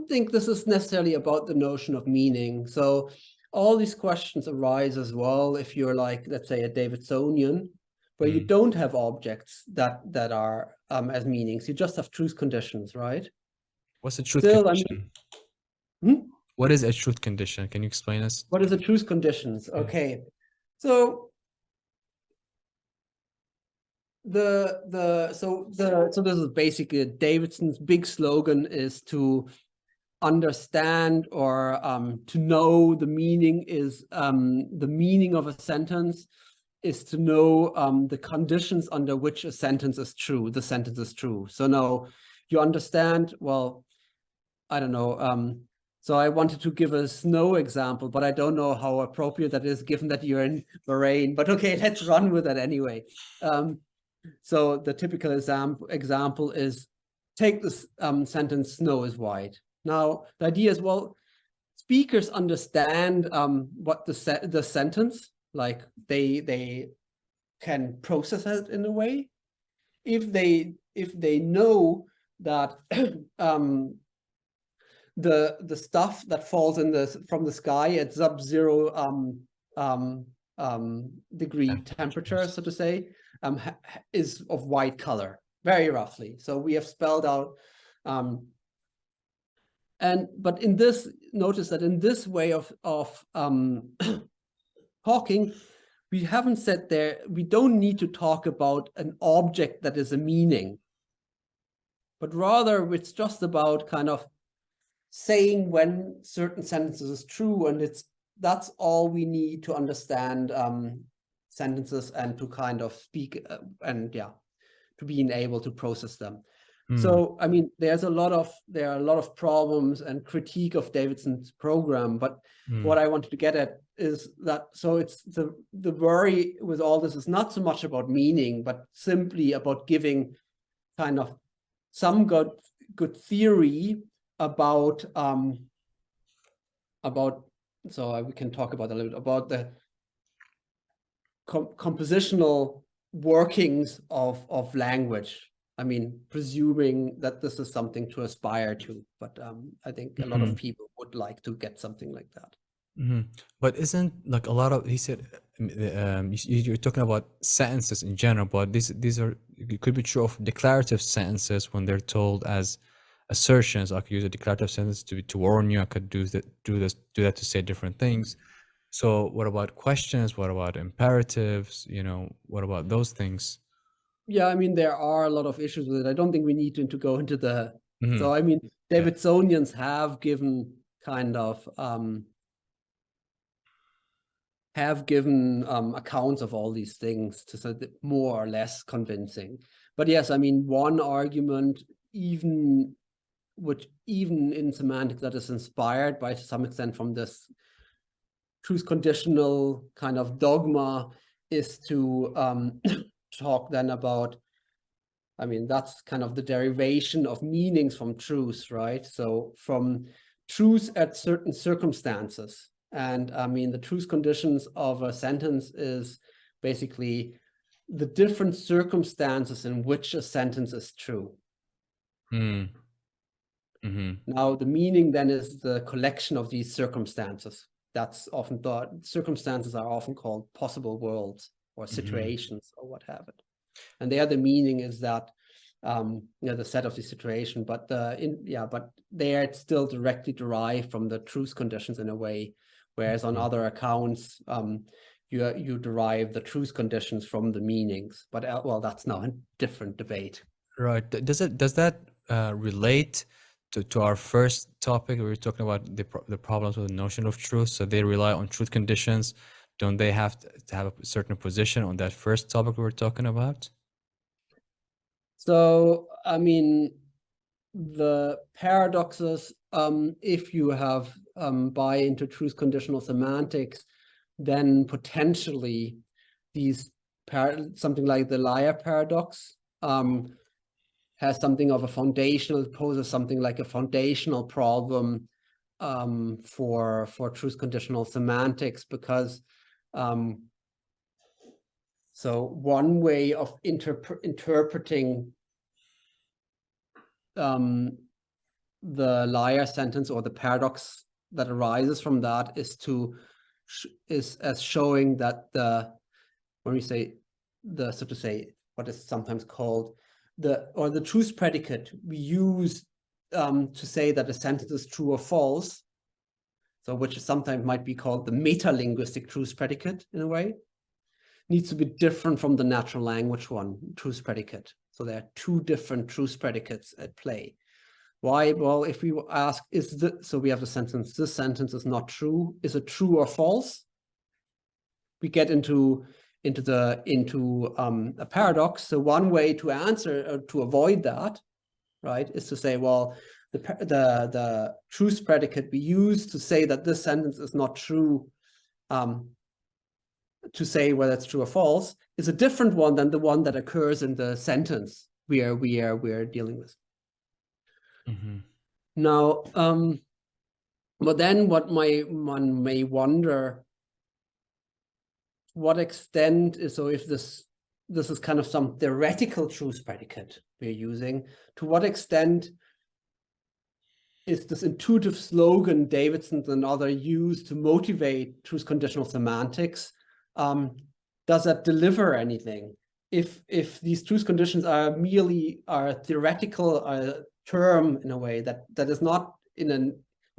think this is necessarily about the notion of meaning. So all these questions arise as well if you're like, let's say, a Davidsonian, where you Mm. don't have objects that are as meanings. You just have truth conditions, right? What's a truth Still, I mean, condition? hmm? What is a truth condition? Can you explain us? What is the truth conditions? Yeah. Okay, so so this is basically Davidson's big slogan is to understand or to know the meaning is the meaning of a sentence is to know the conditions under which a sentence is true. The sentence is true. So now you understand, well, I don't know. So I wanted to give a snow example, but I don't know how appropriate that is given that you're in Bahrain. But okay, let's run with that anyway. So the typical example is take this sentence, snow is white. Now, the idea is, well, speakers understand what the sentence, like they can process it in a way. If they know that the stuff that falls from the sky at sub-zero degree temperature, so to say, is of white color, very roughly. So we have spelled out but in this, notice that in this way of talking, we haven't said there, we don't need to talk about an object that is a meaning, but rather it's just about kind of saying when certain sentences is true, and that's all we need to understand sentences and to kind of speak and yeah, to being able to process them. So, I mean, there are a lot of problems and critique of Davidson's program, but what I wanted to get at is that, so it's the worry with all this is not so much about meaning, but simply about giving kind of some good theory about, so we can talk about a little bit about the compositional workings of language. I mean, presuming that this is something to aspire to, but I think a lot of people would like to get something like that. But isn't like a lot of, he said, you're talking about sentences in general, but these are, it could be true of declarative sentences when they're told as assertions. I could use a declarative sentence to warn you. I could do that to say different things. So what about questions? What about imperatives? What about those things? Yeah, I mean, there are a lot of issues with it. I don't think we need to go into the. So, I mean, Yeah. Davidsonians have given kind of accounts of all these things to say that more or less convincing. But yes, I mean, one argument, even in semantics, that is inspired by, to some extent, from this truth conditional kind of dogma, is to talk then about, I mean, that's kind of the derivation of meanings from truth, right? So from truth at certain circumstances. And I mean, the truth conditions of a sentence is basically the different circumstances in which a sentence is true. Now, the meaning then is the collection of these circumstances. That's often thought, circumstances are often called possible worlds or situations or what have it. And there the meaning is that the set of the situation, but but there it's still directly derived from the truth conditions in a way, whereas on other accounts you derive the truth conditions from the meanings. But well, that's now a different debate. Right. Does that relate to our first topic? We were talking about the problems with the notion of truth. So they rely on truth conditions. Don't they have to have a certain position on that first topic we were talking about? So, I mean, the paradoxes, if you have buy into truth conditional semantics, then potentially these something like the liar paradox has something of a foundational, poses something like a foundational problem for truth conditional semantics, because so one way of interpreting the liar sentence or the paradox that arises from that is as showing that when we say so to say, what is sometimes called the truth predicate we use to say that a sentence is true or false, so which sometimes might be called the meta-linguistic truth predicate in a way, needs to be different from the natural language truth predicate. So there are two different truth predicates at play. Why? Well, if we ask, so we have the sentence, this sentence is not true. Is it true or false? We get into a paradox. So one way to answer or to avoid that, right, is to say, well, the truth predicate we use to say that this sentence is not true, to say whether it's true or false, is a different one than the one that occurs in the sentence we are dealing with. Now, but then one may wonder, what extent is, so if this is kind of some theoretical truth predicate we're using, to what extent is this intuitive slogan Davidson and others use to motivate truth conditional semantics, does that deliver anything? If these truth conditions are merely a theoretical term in a way that is not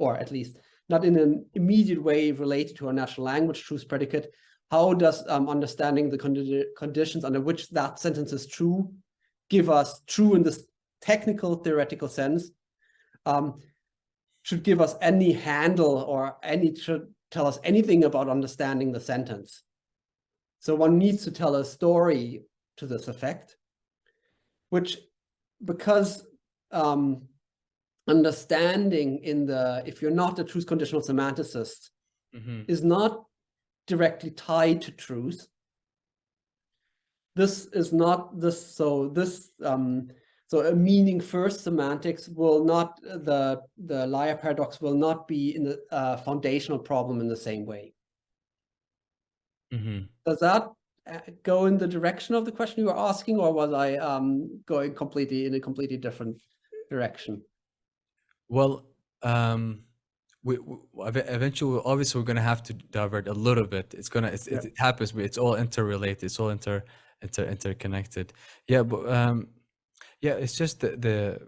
or at least not in an immediate way related to a natural language truth predicate, how does understanding the conditions under which that sentence is true give us, true in this technical theoretical sense, should give us any handle or should tell us anything about understanding the sentence? So one needs to tell a story to this effect, which, because understanding if you're not a truth conditional semanticist, is not directly tied to truth. This is not this, so a meaning first semantics will not, the liar paradox will not be in the foundational problem in the same way. Does that go in the direction of the question you were asking, or was I going completely in a completely different direction? Well, we eventually, obviously, we're gonna have to divert a little bit. It happens, but it's all interrelated. It's all interconnected. Yeah, but yeah, it's just the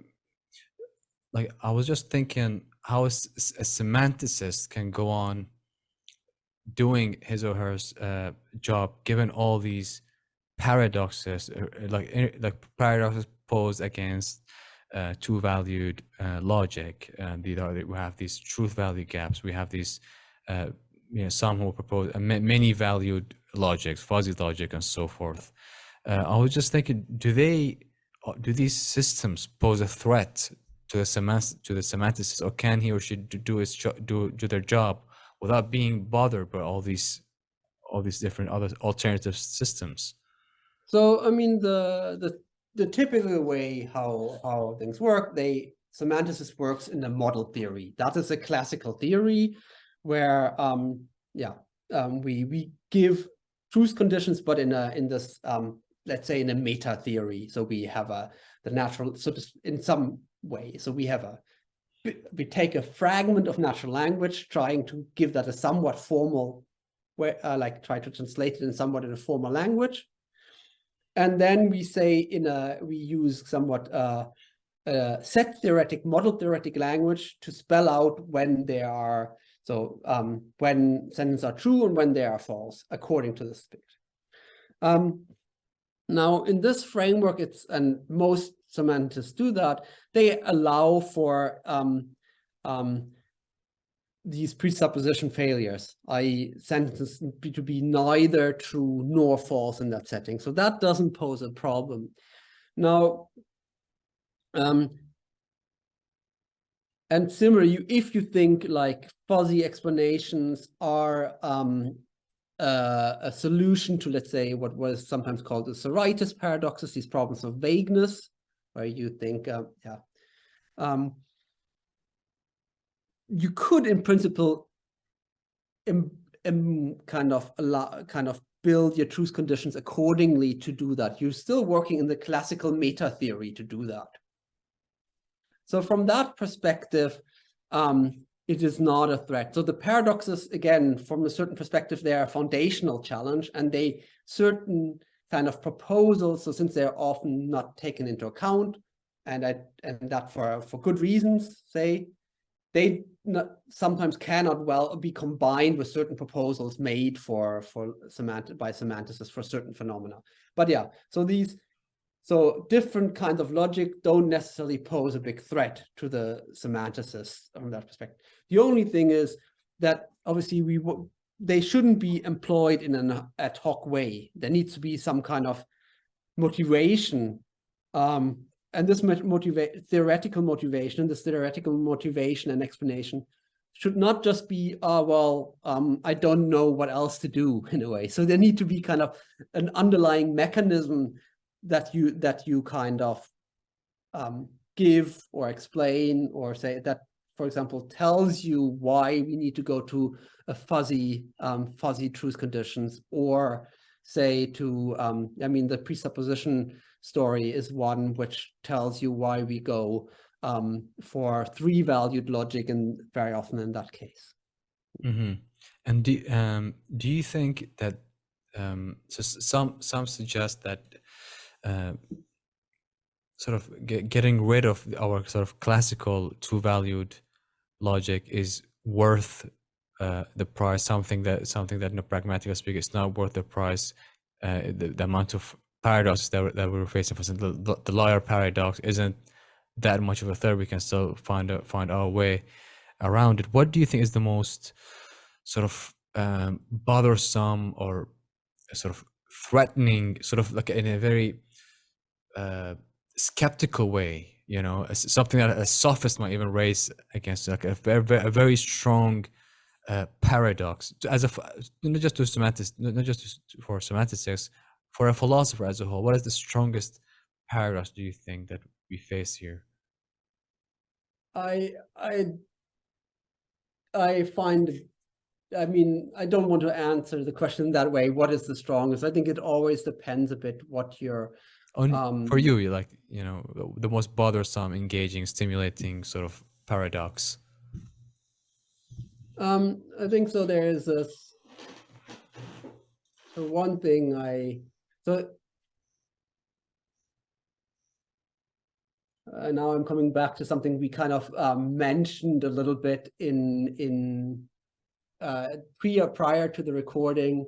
like I was just thinking how a semanticist can go on doing his or her job given all these paradoxes, like paradoxes posed against two-valued logic. We have these truth-value gaps. We have these, some who propose many-valued logics, fuzzy logic, and so forth. I was just thinking, do these systems pose a threat to the semanticist, or can he or she do their job without being bothered by all these different other alternative systems? So I mean, the typical way how things work, semanticist works in the modal theory. That is a classical theory where we give truth conditions, but in this let's say in a meta theory. So we have the natural, so in some way. So we take a fragment of natural language, trying to give that a somewhat formal way, like try to translate it in somewhat in a formal language. And then we say we use somewhat set theoretic, model theoretic language to spell out when they are, when sentences are true and when they are false, according to this script. Now, in this framework, and most semantists do that, they allow for these presupposition failures, i.e. sentences to be neither true nor false in that setting. So that doesn't pose a problem. Now, and similarly, if you think like fuzzy explanations are a solution to, let's say, what was sometimes called the Sorites paradoxes, these problems of vagueness, where you think, you could, in principle, kind of build your truth conditions accordingly to do that. You're still working in the classical meta theory to do that. So from that perspective, it is not a threat. So the paradoxes, again, from a certain perspective, they are a foundational challenge, and certain kind of proposals. So since they're often not taken into account, and that for good reasons, say, they sometimes cannot well be combined with certain proposals made by semanticists for certain phenomena. But yeah, so different kinds of logic don't necessarily pose a big threat to the semanticists from that perspective. The only thing is that obviously they shouldn't be employed in an ad hoc way. There needs to be some kind of motivation, and this theoretical motivation and explanation should not just be, I don't know what else to do, in a way. So there need to be kind of an underlying mechanism that you kind of give or explain, or say that, for example, tells you why we need to go to a fuzzy truth conditions, or say to, the presupposition story is one which tells you why we go for three-valued logic, and very often in that case. Mm-hmm. And do you think that so some suggest that sort of getting rid of our sort of classical two-valued logic is worth the price, something that in a pragmatical speak is not worth the price, the amount of paradoxes that we're facing. For example, the liar paradox isn't that much of a threat. We can still find our way around it. What do you think is the most sort of bothersome or sort of threatening, sort of like in a very skeptical way, something that a sophist might even raise against, like a very strong paradox, not just to semantics, not just for semanticists, for a philosopher as a whole? What is the strongest paradox, do you think, that we face here? I find I mean, I don't want to answer the question that way. What is the strongest? I think it always depends a bit what you're For you, you like, you know, the most bothersome, engaging, stimulating sort of paradox. I think so. There is this. So one thing now I'm coming back to something we kind of mentioned a little bit in prior to the recording.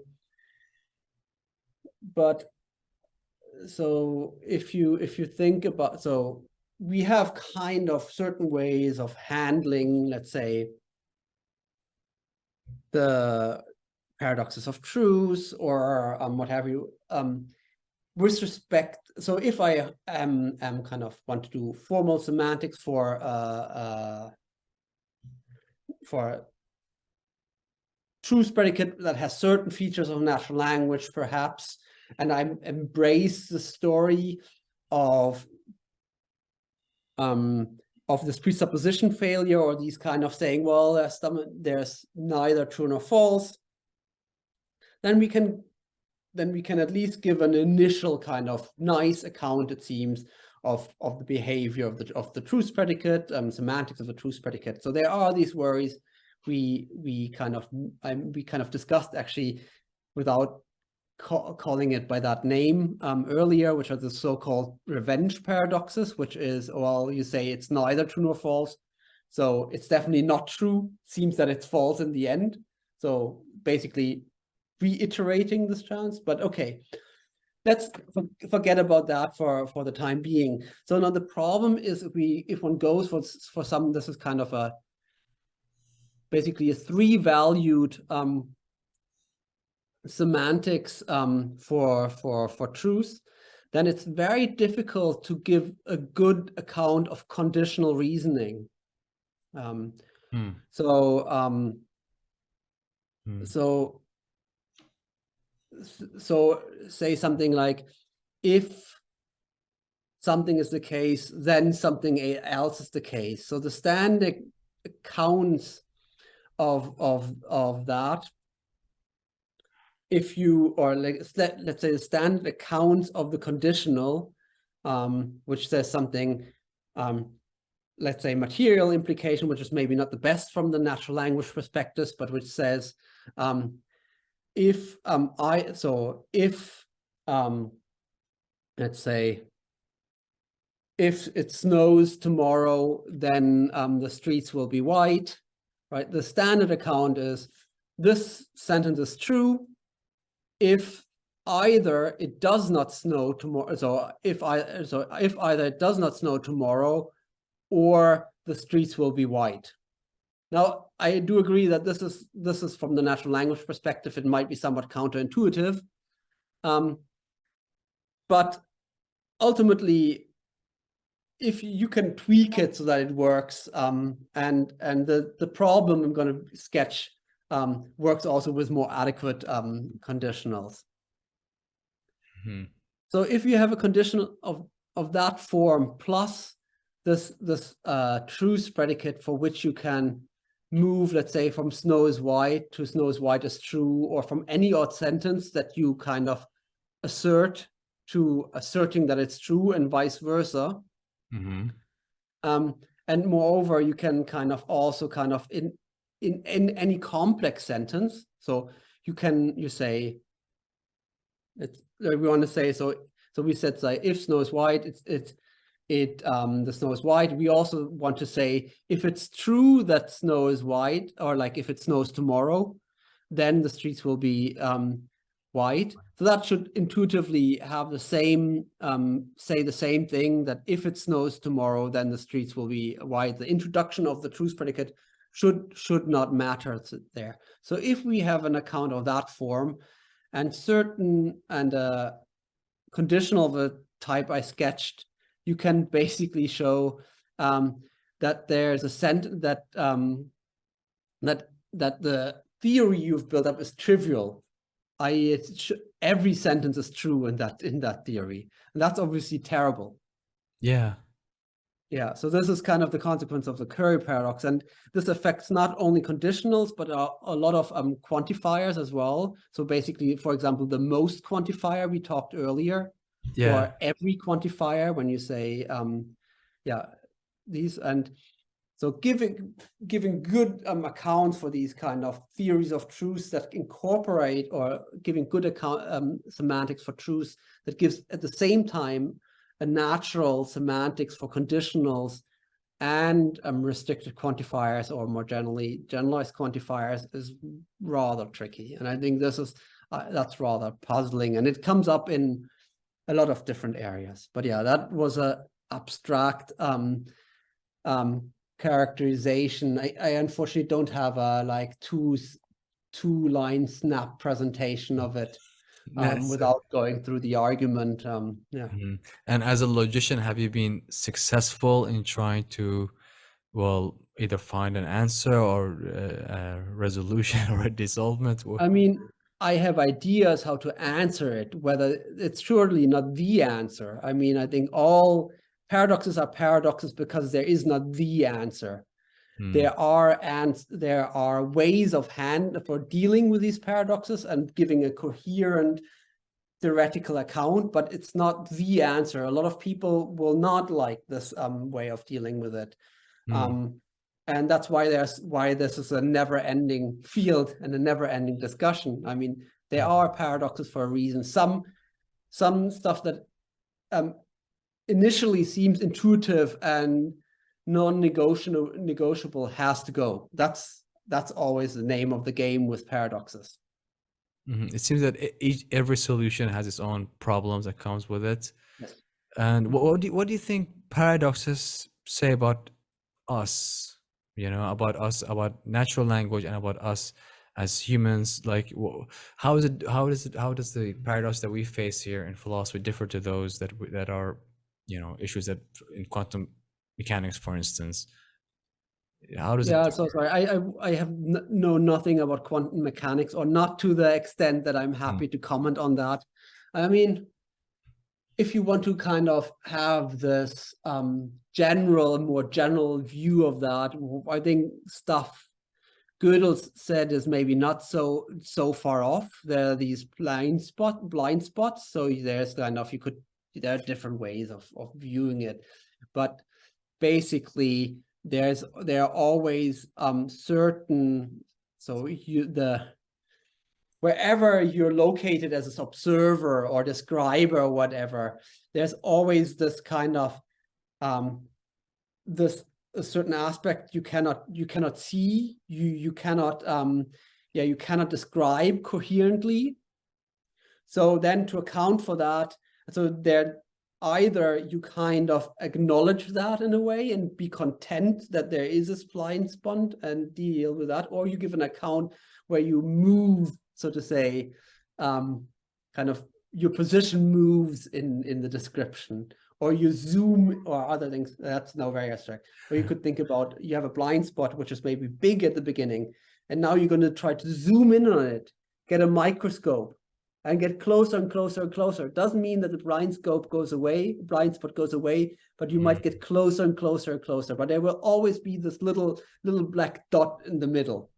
But so if you think about, so we have kind of certain ways of handling, let's say, the paradoxes of truth or what have you, with respect. So if I am kind of want to do formal semantics for truth predicate that has certain features of natural language, perhaps, and I embrace the story of this presupposition failure, or these kind of saying, well, there's neither true nor false, then we can at least give an initial kind of nice account, it seems, of the behavior of the truth predicate, semantics of the truth predicate. So there are these worries we kind of discussed, actually, without calling it by that name earlier, which are the so-called revenge paradoxes, which is, well, you say it's neither true nor false, so it's definitely not true, seems that it's false in the end. So basically reiterating this chance. But okay, let's forget about that for the time being. So now the problem is, if one goes for some, this is kind of basically a three-valued semantics for truth, then it's very difficult to give a good account of conditional reasoning. So say something like, if something is the case, then something else is the case. So the standard accounts of that, if you, or let's say the standard accounts of the conditional, which says something, let's say material implication, which is maybe not the best from the natural language perspective, but which says, if let's say, if it snows tomorrow, then the streets will be white, right? The standard account is, this sentence is true if either it does not snow tomorrow, so if either it does not snow tomorrow, or the streets will be white. Now, I do agree that this is from the natural language perspective, it might be somewhat counterintuitive, but ultimately, if you can tweak it so that it works, and the problem I'm going to sketch works also with more adequate conditionals. So if you have a conditional of that form plus this truth predicate for which you can move, let's say, from snow is white to snow is white is true, or from any odd sentence that you kind of assert to asserting that it's true, and vice versa. And moreover, you can kind of also kind of in any complex sentence. So you say, we want to say, so we said, say, if snow is white, the snow is white. We also want to say, if it's true that snow is white, or like if it snows tomorrow, then the streets will be white. So that should intuitively have the same, say the same thing, that if it snows tomorrow, then the streets will be white. The introduction of the truth predicate should not matter there. So if we have an account of that form, and conditional of the type I sketched, you can basically show that there's a sentence that the theory you've built up is trivial, i.e., every sentence is true in that theory, and that's obviously terrible. Yeah. Yeah, so this is kind of the consequence of the Curry paradox, and this affects not only conditionals, but a lot of quantifiers as well. So basically, for example, the most quantifier we talked earlier, Yeah. or every quantifier when you say, yeah, these, and so giving good accounts for these kind of theories of truths that incorporate, or giving good account semantics for truths that gives at the same time a natural semantics for conditionals and restricted quantifiers, or more generally generalized quantifiers, is rather tricky. And I think this is that's rather puzzling, and it comes up in a lot of different areas. But yeah, that was a abstract characterization. I unfortunately don't have a like two-line snap presentation of it Yes. without going through the argument. Yeah. Mhm. And as a logician, have you been successful in trying to, well, either find an answer or a resolution or a dissolvement? I mean, I have ideas how to answer it, whether it's surely not the answer. I mean, I think all paradoxes are paradoxes because there is not the answer. There are ways of for dealing with these paradoxes and giving a coherent theoretical account, but it's not the answer. A lot of people will not like this way of dealing with it. And that's why this is a never-ending field and a never-ending discussion. I mean, there are paradoxes for a reason. Some stuff that initially seems intuitive and non-negotiable has to go. That's always the name of the game with paradoxes. It seems that every solution has its own problems that comes with it. Yes. And what do you think paradoxes say about us? You know, about us, about natural language, and about us as humans. Like, how does the paradox that we face here in philosophy differ to those that are, you know, issues that in quantum mechanics, for instance? How does it Yeah, differ? so sorry. I have know nothing about quantum mechanics, or not to the extent that I'm happy to comment on that. I mean, if you want to kind of have this more general view of that, I think stuff Gödel said is maybe not so far off. There are these blind spots. So there's kind of, there are different ways of viewing it, but basically there are always certain, so wherever you're located as an observer or describer or whatever, there's always this kind of a certain aspect you cannot see, you cannot you cannot describe coherently. So then to account for that, so there, either you kind of acknowledge that in a way and be content that there is a blind spot and deal with that, or you give an account where you move, so to say, kind of your position moves in the description, or you zoom, or other things. That's now very abstract. Or you could think about, you have a blind spot which is maybe big at the beginning, and now you're going to try to zoom in on it, get a microscope, and get closer and closer and closer. It doesn't mean that the blind spot goes away, but you might get closer and closer and closer. But there will always be this little black dot in the middle.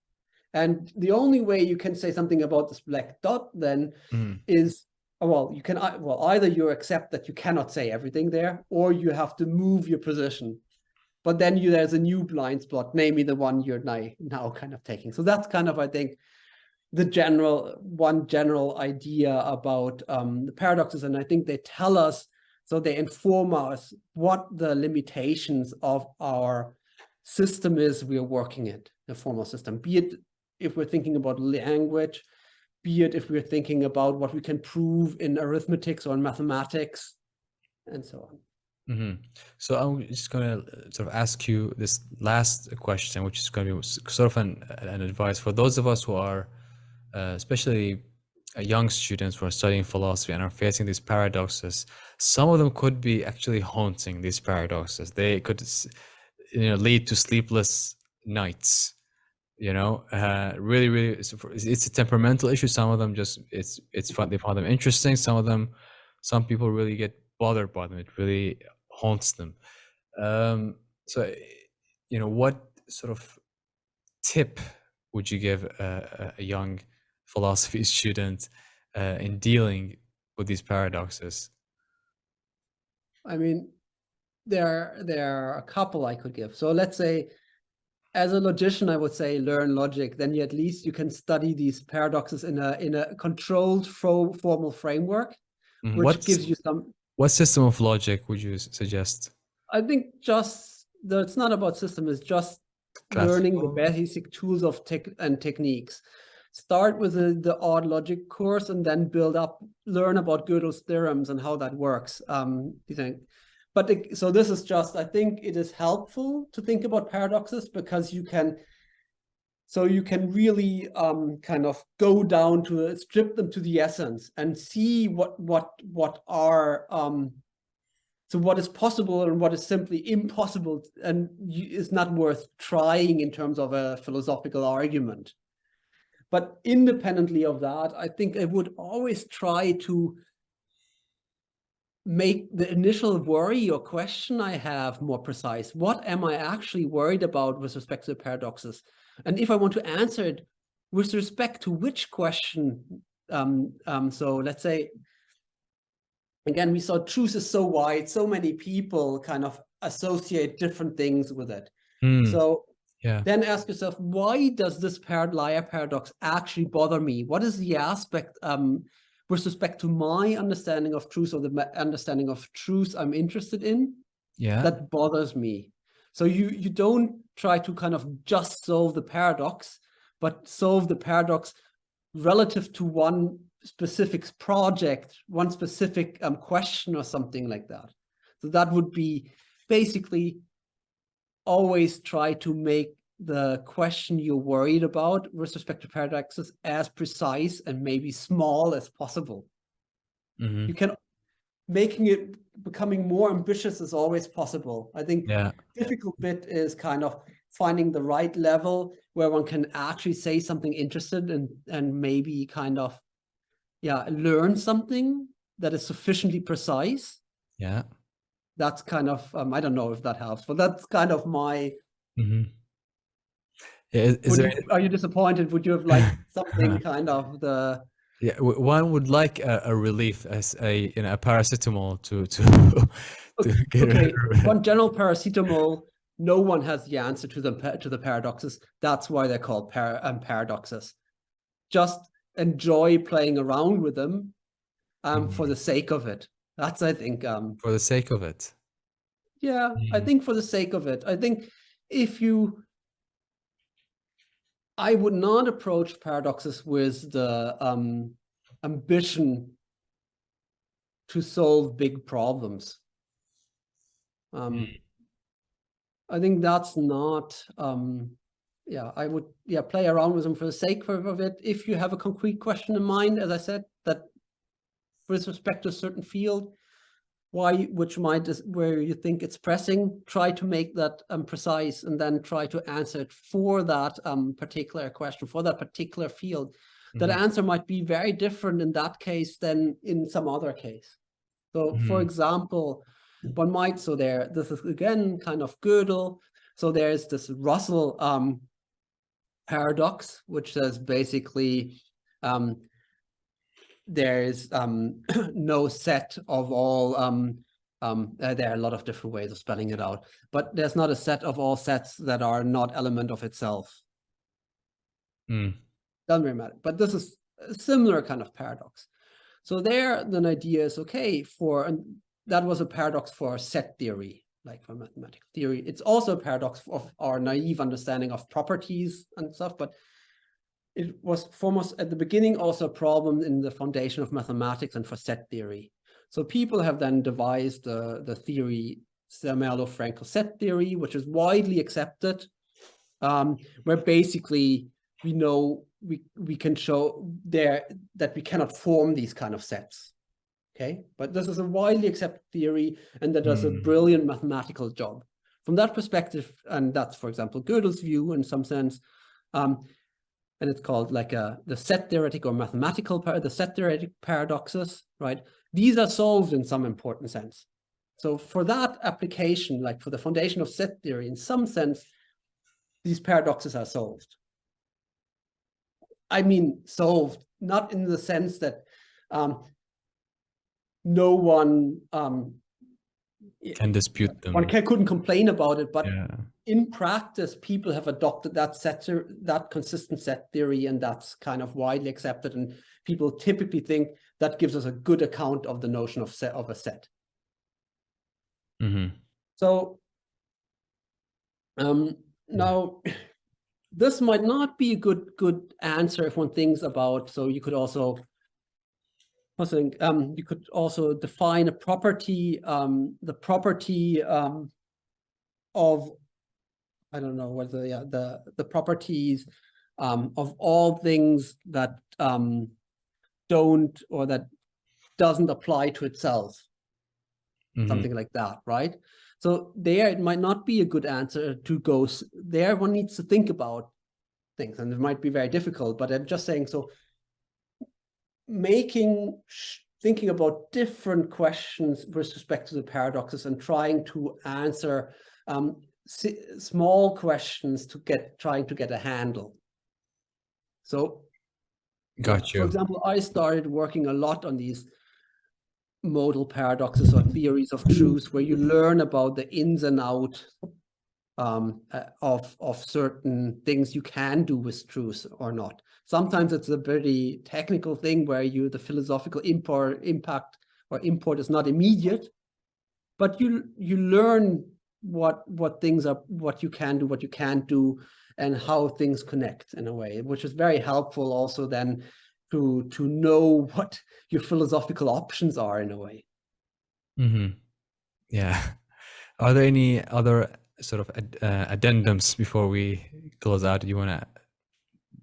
And the only way you can say something about this black dot then is, well, you can, either you accept that you cannot say everything there, or you have to move your position. But then there's a new blind spot, namely the one you're now kind of taking. So that's kind of, I think, the general idea about the paradoxes. And I think they tell us, so they inform us what the limitations of our system is we are working in, the formal system, be it if we're thinking about language, be it if we're thinking about what we can prove in arithmetics or in mathematics, and so on. So I'm just going to sort of ask you this last question, which is going to be sort of an advice for those of us who are, especially young students who are studying philosophy and are facing these paradoxes. Some of them could be actually haunting these paradoxes. They could, lead to sleepless nights. Really, it's a temperamental issue. Some of them just it's fun. They find them interesting. Some people really get bothered by them. It really haunts them. So, what sort of tip would you give a young philosophy student in dealing with these paradoxes? I mean, there are a couple I could give. So let's say, as a logician, I would say learn logic. Then you, at least you can study these paradoxes in a controlled formal framework, Mhm. which gives you some. What system of logic would you suggest? I think just it's not about system. It's just learning the Classical? basic tools of tech and techniques. Start with the odd logic course and then build up, learn about Gödel's theorems and how that works. You think, but so this is just, I think it is helpful to think about paradoxes because you can really kind of go down to strip them to the essence and see what are so what is possible and what is simply impossible and is not worth trying in terms of a philosophical argument. But independently of that, I think I would always try to make the initial worry or question I have more precise. What am I actually worried about with respect to the paradoxes? And if I want to answer it with respect to which question, so let's say, again, we saw truth is so wide, so many people kind of associate different things with it. So Yeah. then ask yourself, why does this liar paradox actually bother me? What is the aspect with respect to my understanding of truth or the understanding of truth I'm interested in that bothers me? So you don't try to kind of just solve the paradox, but solve the paradox relative to one specific project, one specific question or something like that. So that would be basically always try to make the question you're worried about with respect to paradoxes as precise and maybe small as possible. You can, making it becoming more ambitious is always possible. I think the difficult bit is kind of finding the right level where one can actually say something interested and maybe kind of, learn something that is sufficiently precise. Yeah. That's kind of, I don't know if that helps, but that's kind of my. Are you disappointed? Would you have liked something kind of the? Yeah, one would like a relief as a paracetamol to get Okay, one general paracetamol. No one has the answer to the paradoxes. That's why they're called paradoxes. Just enjoy playing around with them, for the sake of it. That's, I think, for the sake of it. Yeah, I think for the sake of it. I think I would not approach paradoxes with the ambition to solve big problems. I think that's not, I would, play around with them for the sake of it. If you have a concrete question in mind, as I said, that with respect to a certain field, where you think it's pressing, try to make that precise and then try to answer it for that particular question, for that particular field. That answer might be very different in that case than in some other case. So for example, one might, this is again kind of Gödel. So there's this Russell paradox, which says basically there is no set of all, there are a lot of different ways of spelling it out, but there's not a set of all sets that are not element of itself. Doesn't really matter, but this is a similar kind of paradox. So there, the idea is, okay, and that was a paradox for set theory, like for mathematical theory. It's also a paradox of our naive understanding of properties and stuff, but it was foremost at the beginning also a problem in the foundation of mathematics and for set theory. So people have then devised the theory, Zermelo-Fraenkel set theory, which is widely accepted, where basically we know we can show there that we cannot form these kind of sets. Okay, but this is a widely accepted theory, and that does a brilliant mathematical job. From that perspective, and that's, for example, Gödel's view in some sense, and it's called like the set theoretic or mathematical the set theoretic paradoxes, right? These are solved in some important sense. So for that application, like for the foundation of set theory, in some sense, these paradoxes are solved. I mean, solved, not in the sense that no one can dispute them. One couldn't complain about it, but Yeah. in practice, people have adopted that consistent set theory, and that's kind of widely accepted. And people typically think that gives us a good account of the notion of a set. Mm-hmm. So now, this might not be a good answer if one thinks about. So you could also you could also define a property, the property of, I don't know whether the properties of all things that don't, or that doesn't apply to itself, something like that, right? So there, it might not be a good answer to go there. One needs to think about things, and it might be very difficult. But I'm just saying, so thinking about different questions with respect to the paradoxes and trying to answer small questions to trying to get a handle. So, got you. For example, I started working a lot on these modal paradoxes or theories of truth, where you learn about the ins and outs of certain things you can do with truth or not. Sometimes it's a very technical thing where the philosophical import is not immediate, but you learn what things are, what you can do, what you can't do, and how things connect in a way, which is very helpful also then to know what your philosophical options are in a way. Mm-hmm. Yeah. Are there any other sort of addendums before we close out? Do you want to?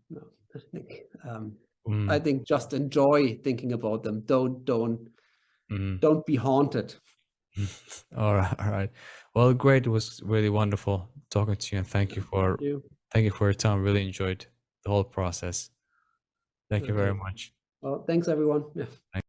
No, I think just enjoy thinking about them. Don't be haunted. All right. Well, great. It was really wonderful talking to you, and thank you for your time. Really enjoyed the whole process. Thank you very much. Well, thanks everyone. Yeah.